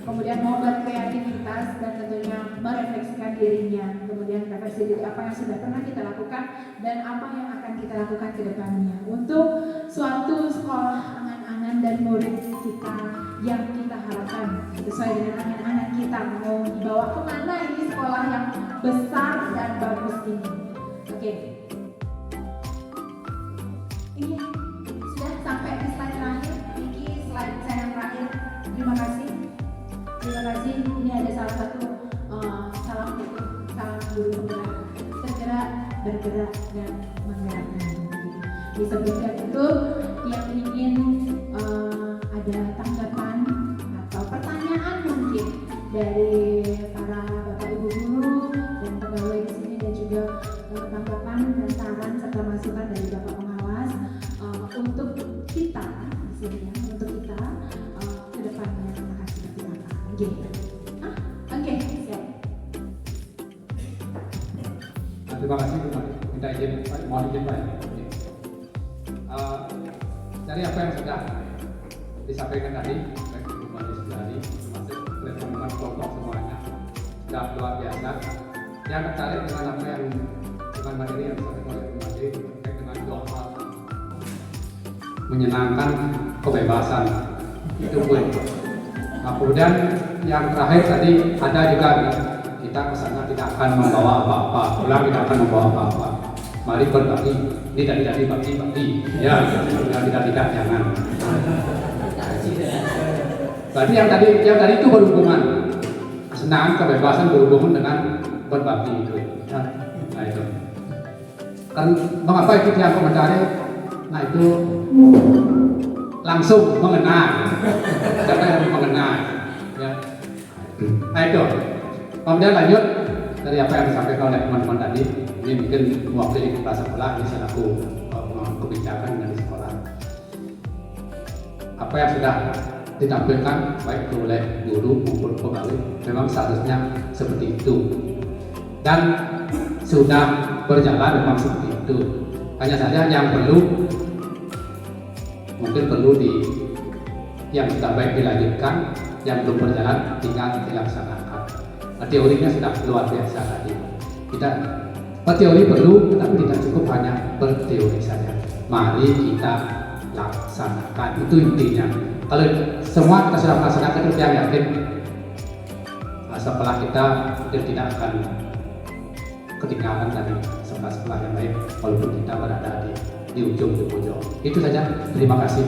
kemudian mau berkreativitas dan tentunya merefleksikan dirinya, kemudian refleksi diri apa yang sudah pernah kita lakukan dan apa yang akan kita lakukan ke depannya untuk suatu sekolah angan-angan dan murid kita yang kita harapkan sesuai dengan angan-angan kita mau dibawa kemana ini sekolah yang besar dan bagus ini. Oke. Ini sudah sampai di slide terakhir. Niki slide saya yang terakhir. Terima kasih. Terima kasih. Ini ada salah satu salam itu, salam guru penggerak. Tergerak, bergerak dan menggerakkan. Disebutkan itu yang ingin ada tanggapan atau pertanyaan mungkin dari para bapak ibu guru Terima kasih Bu Mari. Minta izin, mohon izin Pak. Dari apa yang sudah disampaikan tadi, baik Bu Mari tadi, termasuk teman-teman kelompok semuanya, sudah luar biasa. Yang tertarik dengan apa yang dengan materi yang disampaikan oleh Bu Mari terkait dengan dua hal, menyenangkan kebebasan itu pun. Nah, kemudian yang terakhir tadi ada juga kita kesana tidak akan membawa apa-apa, pulang tidak akan membawa apa-apa. Mari berbagi, ini tidak dibagi-bagi, ya, tidak jangan. Berarti yang tadi itu berhubungan kesenangan, kebebasan berhubungan dengan berbagi itu. Nah itu. Kan mengapa itu yang komentari? Nah itu langsung mengena, siapa yang mengena, ya. Nah itu. Kemudian lanjut dari apa yang disampaikan oleh teman-teman tadi, ini mungkin mewakili kepala sekolah ini selaku kebijakan dari sekolah. Apa yang sudah ditampilkan baik itu oleh guru maupun pegawai memang seharusnya seperti itu dan sudah berjalan memang seperti itu. Hanya saja yang mungkin perlu yang sudah baik dilanjutkan, yang belum berjalan tinggal dilaksanakan. Teorinya sudah luar biasa tadi. Teori perlu, tetapi tidak cukup hanya berteori saja. Mari kita laksanakan, itu intinya. Kalau semua kita sudah melaksanakan, itu saya yakin setelah kita tidak akan ketinggalan dari sekolah yang baik, walaupun kita berada di ujung. Itu saja. Terima kasih.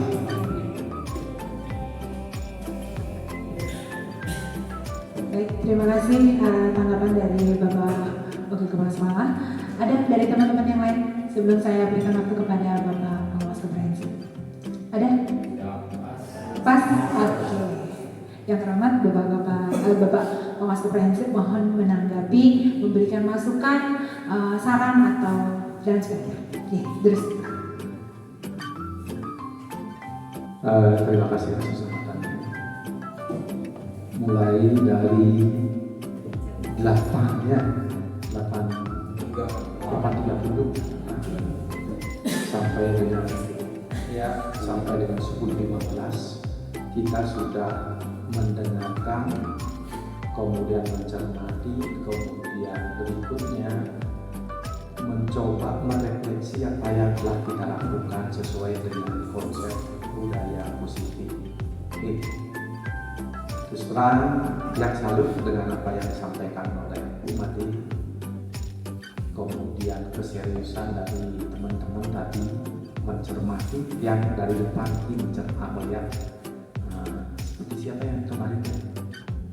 Baik, terima kasih tanggapan dari Bapak Wakil Kepala Sekolah. Ada dari teman-teman yang lain sebelum saya berikan waktu kepada Bapak Pengawas Komprehensif? Ada? Pas? Oke. Yang terhormat Bapak Pengawas Komprehensif mohon menanggapi, memberikan masukan, saran atau dan sebagainya. Oke, terus. Terima kasih atas kesempatannya. Mulai dari 8.30 sampai dengan 10.15 kita sudah mendengarkan, kemudian mencermati, kemudian berikutnya mencoba merefleksi apa yang telah kita lakukan sesuai dengan konsep budaya positif. Terus terang yang salut dengan apa yang disampaikan oleh Bu Mati, kemudian keseriusan dari teman-teman tadi mencermati, yang dari depan ini mencermati melihat seperti siapa yang kemarin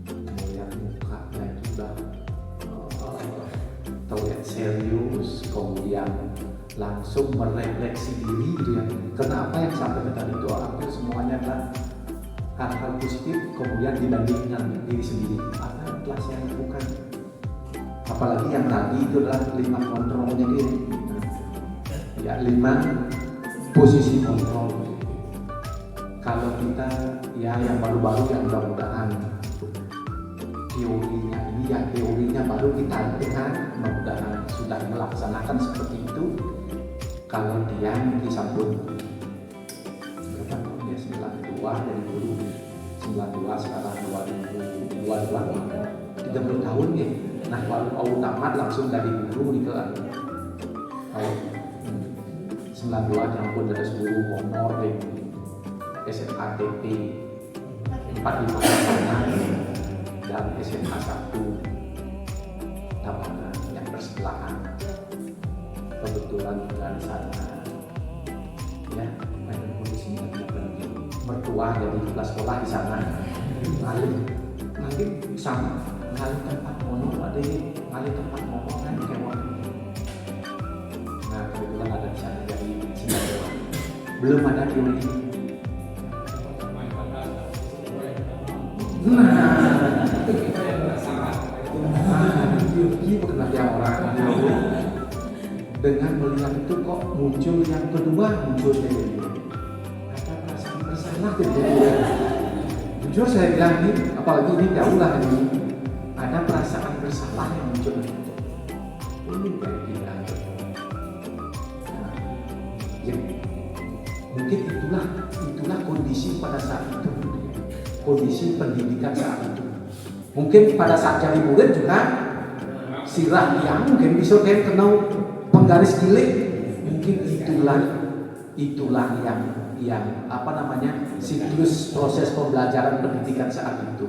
melihat muka yang sudah terlihat serius, kemudian langsung merefleksi diri gitu ya. Kenapa yang sampai tadi itu hampir semuanya adalah hal-hal positif, kemudian dibandingkan diri sendiri apa yang telah saya lakukan. Apalagi yang tadi itu adalah 5 kontrolnya diri, ya 5 posisi kontrol. Kalau kita ya yang baru-baru yang mudah-mudahan teorinya ini ya teorinya baru kita dengar, mudah-mudahan sudah melaksanakan seperti itu. Kalau dia disambung berapa tahun ya, 92 dari dulu 92 sekarang 2022 30 tahun ya. Nah kalau tamat langsung dari dulu gitu kan. Kalau 92 yang pun ada 10 honor dari SMATP 45 dan SMA 1 Tabanan yang bersebelahan. Kebetulan dari sana ya main kondisi mertua jadi kelas sekolah di sana, nanti sama ngalih tempat mono ada ngalih tempat mono kan kewan. Nah kebetulan ada di sana jadi Singapura belum ada teori. Itu kenapa orang dengan melihat itu kok muncul yang kedua muncul teori. Ada perasaan bersalah gitu. Jujur saya bilang ini, apalagi ini jauh lah ini, ada perasaan bersalah yang muncul. kayak gini. Ya, mungkin itulah kondisi pada saat itu, kondisi pendidikan saat itu. Mungkin pada saat jadi murid juga sirah yang mungkin bisa kan kenal penggaris gilik, mungkin itulah yang apa namanya siklus proses pembelajaran pendidikan saat itu.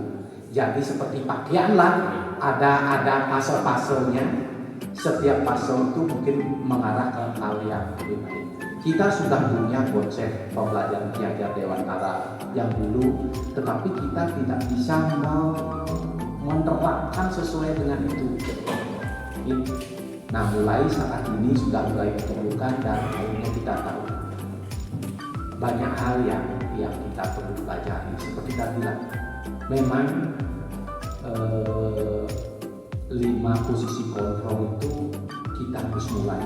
Jadi seperti pakaian lah, ada fase-fasenya. Setiap fase itu mungkin mengarah ke hal yang lebih baik. Kita sudah punya konsep pembelajaran Ki Hajar Dewantara yang dulu, tetapi kita tidak bisa menerapkan sesuai dengan itu. Nah, mulai saat ini sudah mulai ditemukan dan akhirnya kita tahu banyak hal yang kita perlu pelajari. Seperti tadi lah, memang 5 posisi kontrol itu kita harus mulai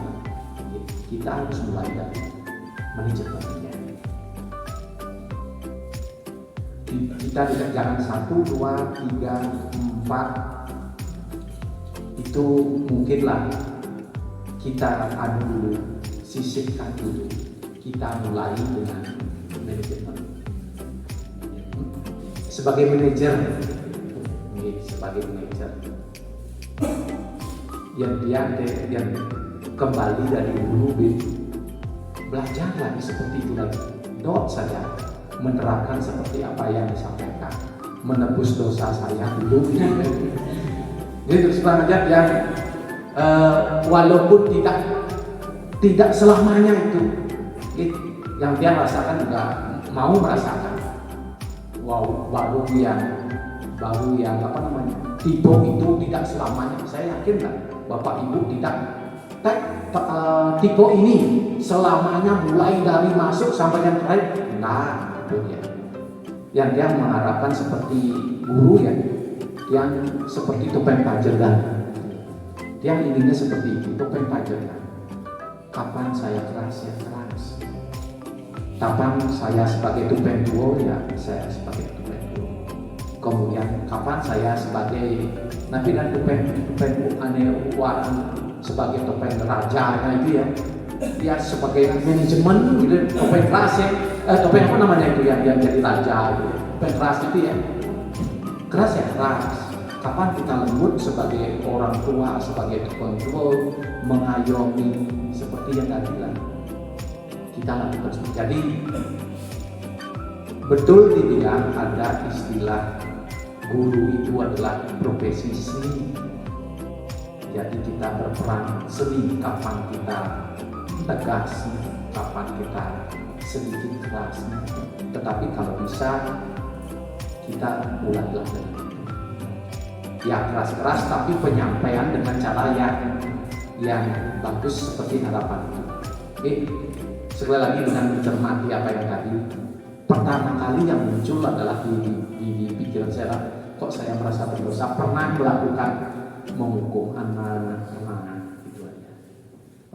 dari manajemennya. Kita tidak jangan 1, 2, 3, 4 itu mungkinlah kita dulu, sisipkan dulu. Kita mulai dengan manajemen. Sebagai manajer yang kembali dari dulu, belajar lagi seperti itu lagi. Saja menerapkan seperti apa yang disampaikan, menebus dosa saya dulu. Jadi terus terang aja yang walaupun tidak selamanya itu yang dia rasakan juga mau merasakan. Wow, baru yang apa namanya tipe itu tidak selamanya. Saya yakin lah Bapak Ibu tidak tipe ini selamanya mulai dari masuk sampai yang terakhir. Nah, itu dia. Yang dia mengharapkan seperti guru ya, yang seperti topeng pajegan. Dia inginnya seperti itu, topeng pajegan. Kapan saya keras ya keras. Kapan saya sebagai topeng duo ya saya sebagai topeng duo. Kemudian kapan saya sebagai nabi dan topeng sebagai topeng rajanya itu ya, dia sebagai manajemen gitu, topeng keras ya, topeng apa namanya itu yang jadi raja gitu, topeng keras itu ya, keras ya keras. Kapan kita lembut sebagai orang tua, sebagai kontrol, mengayomi seperti yang tadi lah kita lakukan. Jadi betul dibilang ada istilah guru itu adalah profesi seni. Jadi kita berperan seni, kapan kita tegas, kapan kita sedikit keras. Tetapi kalau bisa kita mulailah dengan itu. Ya keras-keras tapi penyampaian dengan cara yang bagus seperti harapan itu. Sekali lagi dengan mencermati apa yang tadi, pertama kali yang muncul adalah di pikiran saya, kok saya merasa berdosa pernah melakukan menghukum anak itu aja.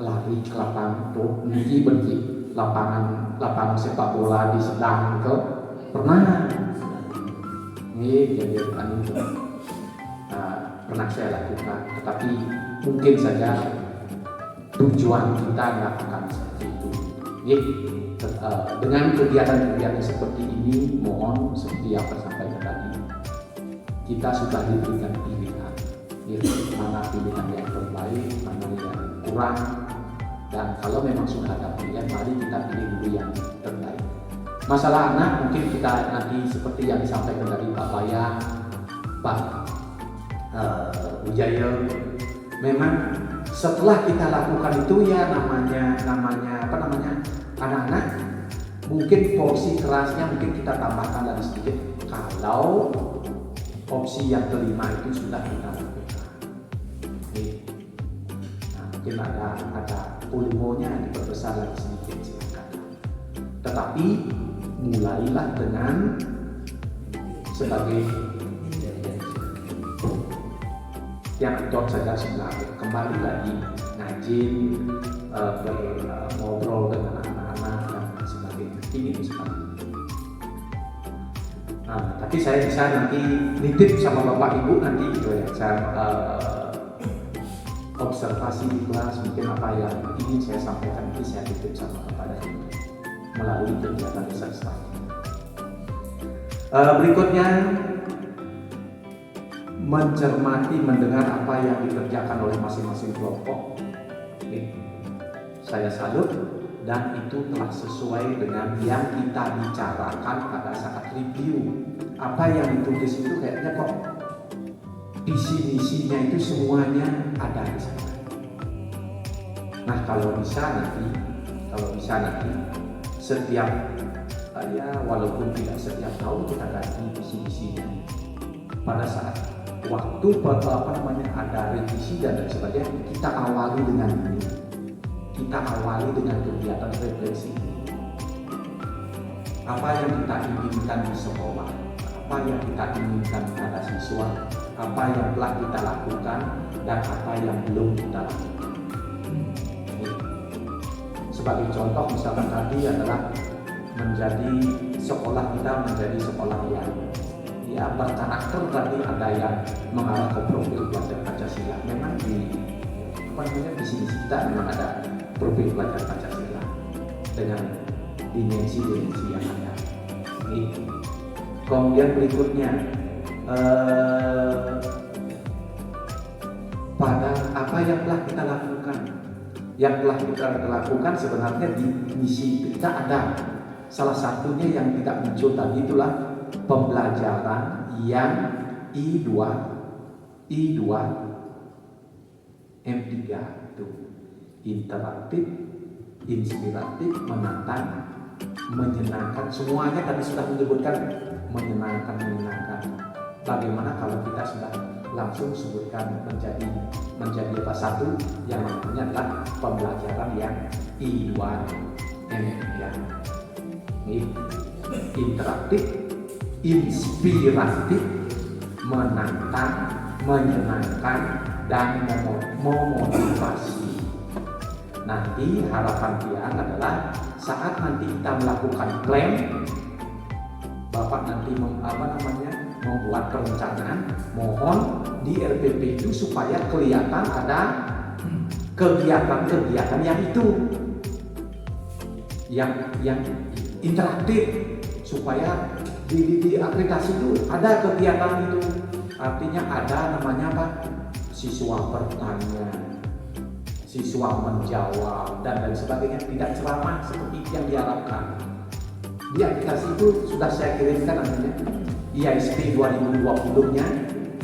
Lari ke lapangan tuh, benci lapangan sepak bola di Sedang ke pernah. Ini kejadian itu pernah saya lakukan, tetapi mungkin saja tujuan kita nggak akan seperti itu. Dengan kegiatan-kegiatan seperti ini, mohon seperti yang saya sampaikan tadi, kita sudah diberikan pilihan, mana pilihan yang terbaik, mana yang kurang, dan kalau memang sudah ada pilihan, mari kita pilih dulu yang terbaik. Masalah anak mungkin kita nanti seperti yang disampaikan dari Pak Bayang, Pak Wijaya, memang setelah kita lakukan itu ya namanya apa namanya anak-anak, mungkin porsi kerasnya mungkin kita tambahkan lagi sedikit kalau opsi yang kelima itu sudah kita lakukan. Nah, mungkin ada volumonya diperbesar lagi sedikit silakan. Tetapi mulailah dengan sebagai yang dot saja sebenarnya, kembali lagi ngaji, ngobrol dengan anak-anak dan sebagainya. Ini sekali. Nah, tapi saya bisa nanti nitip sama Bapak Ibu nanti gitu ya. Saya observasi di kelas, mungkin apa yang ingin saya sampaikan ini saya titip sama kepada ibu melalui kegiatan research study. Berikutnya, mencermati, mendengar apa yang dikerjakan oleh masing-masing kelompok. Saya salut, dan itu telah sesuai dengan yang kita bicarakan pada saat review. Apa yang ditulis itu kayaknya kok visi misinya itu semuanya ada di sana. Nah kalau bisa nanti setiap ya walaupun tidak setiap tahun kita ganti visi misinya. Pada saat waktu ada revisi dan sebagainya, kita awali dengan ini. Kita awali dengan kegiatan refleksi. Apa yang kita inginkan di sekolah, apa yang kita inginkan pada siswa, apa yang telah kita lakukan, dan apa yang belum kita lakukan. Sebagai contoh misalkan tadi adalah menjadi sekolah kita menjadi sekolah yang ya berkarakter, tadi ada yang mengarah ke profil pelajar Pancasila. Memang di visi kita memang ada profil pelajar Pancasila dengan dimensi-dimensi yang ada. Kemudian berikutnya pada apa yang telah kita lakukan. Yang telah kita lakukan sebenarnya di misi kita ada. Salah satunya yang tidak muncul tadi itulah pembelajaran yang I2 M3 itu interaktif, inspiratif, menantang, menyenangkan. Semuanya tadi sudah menyebutkan menyenangkan. Bagaimana kalau kita sudah langsung sebutkan menjadi apa satu yang namanya adalah pembelajaran yang I2 M3. Interaktif, inspiratif, menantang, menyenangkan, dan memotivasi. Nanti harapan Tiang adalah saat nanti kita melakukan klaim, Bapak nanti membuat perencanaan, mohon di RPP itu supaya kelihatan ada kegiatan-kegiatan yang itu yang interaktif, supaya di aplikasi itu ada kegiatan itu. Artinya ada namanya apa? Siswa bertanya, siswa menjawab, dan sebagainya, tidak ceramah seperti yang diharapkan. Di aplikasi itu sudah saya kirimkan namanya ISP 2020-nya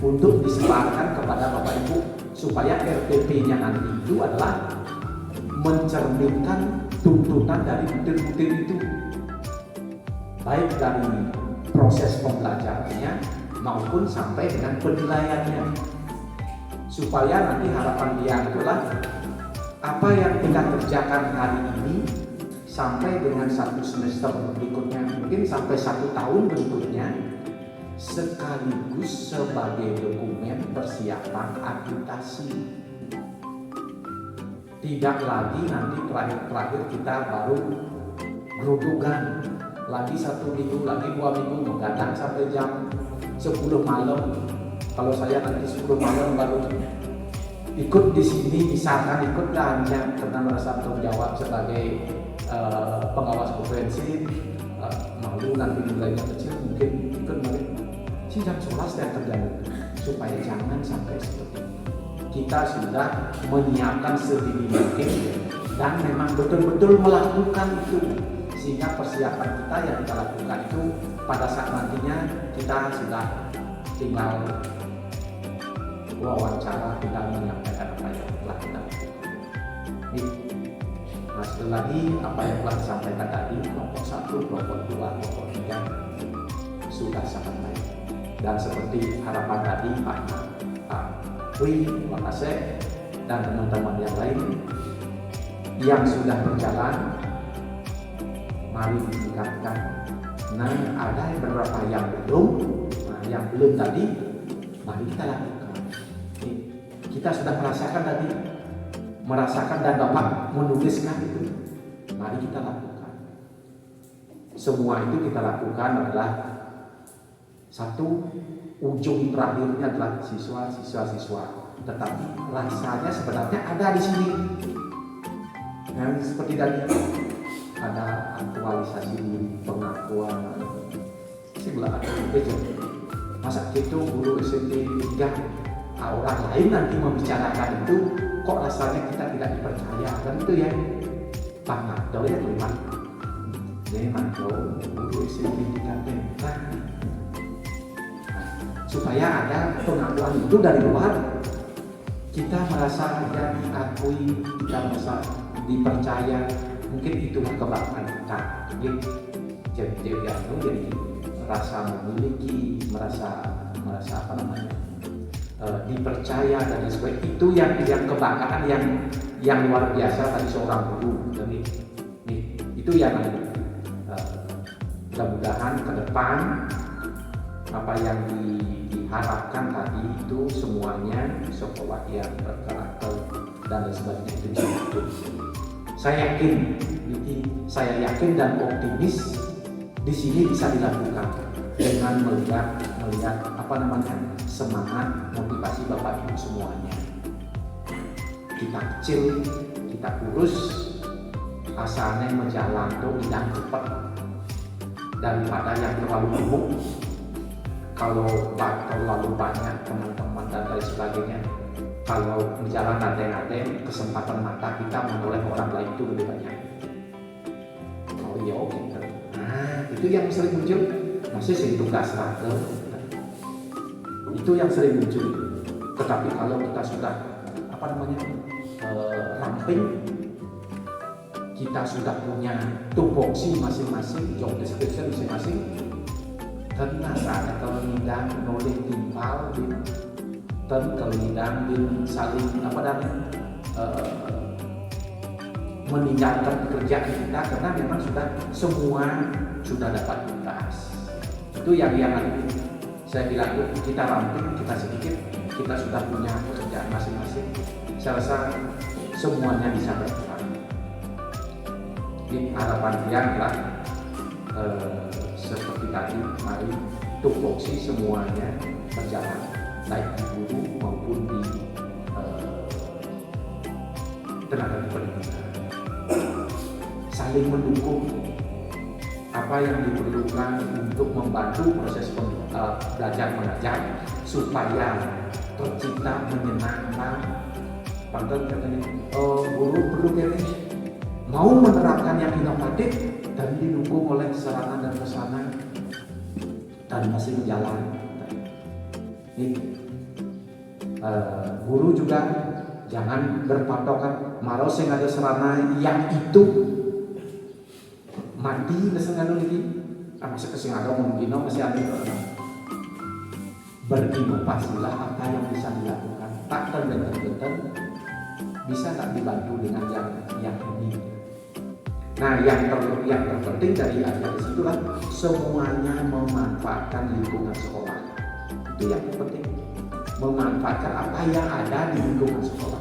untuk disebarkan kepada Bapak Ibu supaya RPP-nya nanti itu adalah mencerminkan tuntutan dari butir-butir itu, baik dari proses pembelajarannya maupun sampai dengan penilaiannya, supaya nanti harapan dia itulah apa yang kita kerjakan hari ini sampai dengan 1 semester berikutnya, mungkin sampai 1 tahun berikutnya, sekaligus sebagai dokumen persiapan akreditasi. Tidak lagi nanti terakhir kita baru gerodogan lagi 1 minggu, lagi 2 minggu, mengadang sampai jam 10 malam. Kalau saya nanti 10 malam baru ikut di sini, misalkan ikut hanya karena merasa tanggung jawab sebagai pengawas konferensi, malu nanti nilainya kecil, mungkin ikut balik jam 11 dan terganggu, supaya jangan sampai seperti itu. Kita sudah menyiapkan sedini mungkin dan memang betul-betul melakukan itu, sehingga persiapan kita yang kita lakukan itu pada saat nantinya kita sudah tinggal wawancara, tinggal menyampaikan apa yang telah kita lakukan. Nah, sekali lagi apa yang telah disampaikan tadi, kelompok 1, kelompok 2, kelompok 3 sudah sangat baik. Dan seperti harapan tadi Pak Wi, Pak Asep, dan teman-teman yang lain yang sudah berjalan, mari ditingkatkan. Nah, ada beberapa yang belum, yang belum tadi, mari kita lakukan. Kita sudah merasakan dan Bapak menuliskan itu, mari kita lakukan. Semua itu kita lakukan adalah satu, ujung terakhirnya adalah siswa-siswa tetapi rasanya sebenarnya ada di sini. Yang seperti tadi ada aktualisasi pengakuan, sebelah ada bejo. Masa gitu guru SMP 3 orang lain nanti membicarakan itu, kok rasanya kita tidak dipercaya kan itu ya. Pak Mado ya teman, jadi Mado guru SMP 3 nah, supaya ada pengakuan itu dari luar, kita merasa ada diakui, kita merasa dipercaya, mungkin itulah kebanggaan kita. Jadi rasa memiliki, merasa apa namanya, dipercaya dan sebagainya, itu yang kebanggaan yang luar biasa tadi seorang guru. Jadi itu yang mudah-mudahan ke depan apa yang diharapkan tadi itu semuanya sekolah yang berkarakter dan sebagainya itu cukup. Saya yakin dan optimis di sini bisa dilakukan dengan melihat apa namanya, semangat motivasi Bapak Ibu semuanya. Kita kecil, kita kurus, asalnya menjalan tuh tidak cepat daripada yang terlalu gemuk. Kalau terlalu banyak teman-teman dan lain sebagainya, kalau berjalan nade-nade, kesempatan mata kita menoleh orang lain itu lebih banyak. Oh iya, oke. Nah, itu yang sering muncul, masih sering tugas rata. Itu yang sering muncul. Tetapi kalau kita sudah apa namanya ramping, kita sudah punya tupoksi masing-masing, job description masing-masing, dan rasanya kalau nidang noleh timpal dan kelihatan saling apa namanya meninggalkan pekerjaan kita karena memang semua sudah dapat tuntas. Itu yang saya bilang kita ramping, kita sedikit, kita sudah punya pekerjaan masing-masing. Saya rasa semuanya bisa berperan. Jadi harapan dia adalah seperti tadi, mari tupoksi semuanya berjalan, baik di guru maupun di tenaga pendidikan, saling mendukung apa yang diperlukan untuk membantu proses belajar mengajar supaya tercipta menyenangkan. Padahal katanya guru perlu mau menerapkan yang inovatif dan didukung oleh sarana dan prasarana dan masih berjalan. Guru juga jangan berpatokan marau sing ada sarana yang itu mati leseng anu iki masih kesing ada mungkin masih ada berinovasilah apa yang bisa dilakukan tak terbentur bisa tak dibantu dengan yang ini. Nah yang terpenting dari situlah semuanya memanfaatkan lingkungan sekolah, itu yang terpenting, memanfaatkan apa yang ada di lingkungan sekolah.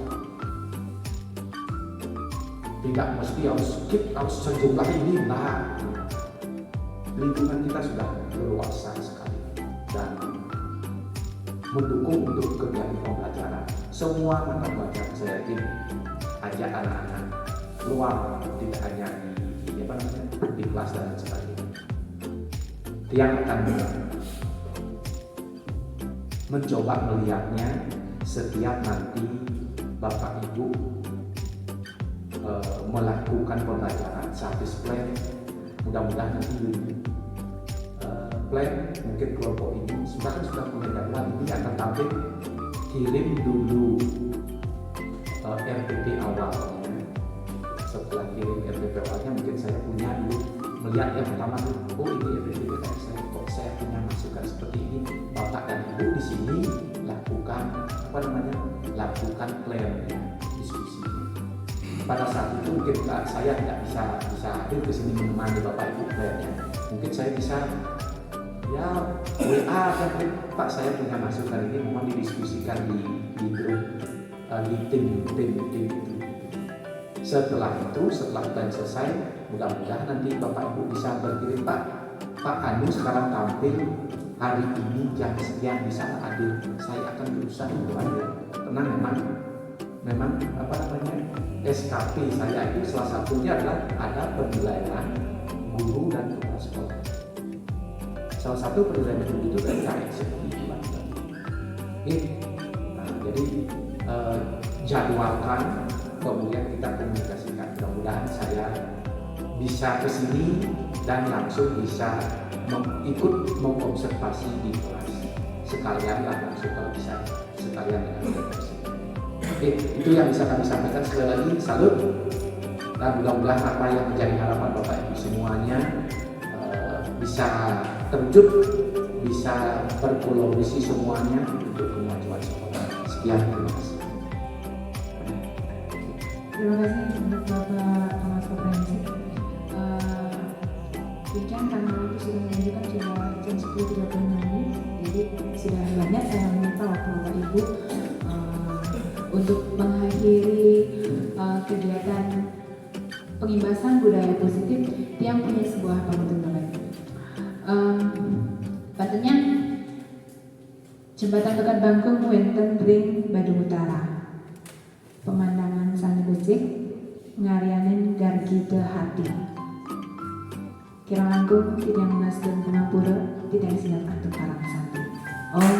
Tidak mesti harus sejumlah ini, nah lingkungan kita sudah luas sekali dan mendukung untuk kegiatan pembelajaran. Semua mata pelajaran saya yakin ajak anak-anak keluar, tidak hanya di kelas dan sebagainya. Yang akan mencoba melihatnya setiap nanti Bapak Ibu melakukan pembelajaran service plan, mudah-mudahan nanti plan mungkin kelompok ini sudah punya jadwal, ini akan tampil kirim dulu RPP awalnya. Setelah kirim RPP awalnya mungkin saya punya dulu melihat yang pertama oh ini RPP saya kok saya punya masukan seperti ini, Bapak dan Ibu di sini lakukan lakukan plan diskusi. Pada saat itu mungkin saya tidak bisa hadir ke sini menemani Bapak Ibu plannya, mungkin saya bisa ya WA kan Pak saya punya masukan ini mohon didiskusikan di grup di tim itu. Setelah plan selesai, mudah-mudahan nanti Bapak Ibu bisa berkirim Pak Anu sekarang tampil hari ini jam sekian bisa hadir, saya akan berusaha untuk hadir. karena memang apa namanya SKP saya itu salah satunya adalah ada penilaian guru dan kepala sekolah. Salah satu penilaian guru itu terkait seperti itu. Nah, jadi jadwalkan, kemudian kita komunikasikan. Mudah-mudahan saya bisa ke sini dan langsung bisa ikut mengobservasi di kelas. Sekalian lah langsung kalau bisa, sekalian dengan dosen. Itu yang bisa kami sampaikan. Sekali lagi salut, dan mudah-mudahan apa yang menjadi harapan Bapak Ibu semuanya bisa terwujud, bisa berkolaborasi semuanya untuk kemajuan sekolah. Sekian, terima kasih. Terima kasih untuk Bapak Thomas Komprehensif. Bincang karena waktu sudah menunjukkan cuma jam 10.30, jadi sudah banyak saya meminta waktu Bapak Ibu untuk mengakhiri kegiatan pengimbasan budaya positif yang punya sebuah pantun Bapak Ibu. Pantunnya, Jembatan Bekat Bangkung Wenten Ring Badung Utara, pemandangan sani becik ngarianin gargi teu hati, kirang langkung tidak mengaskeun pangapura tidak siap atuh parang santi. Om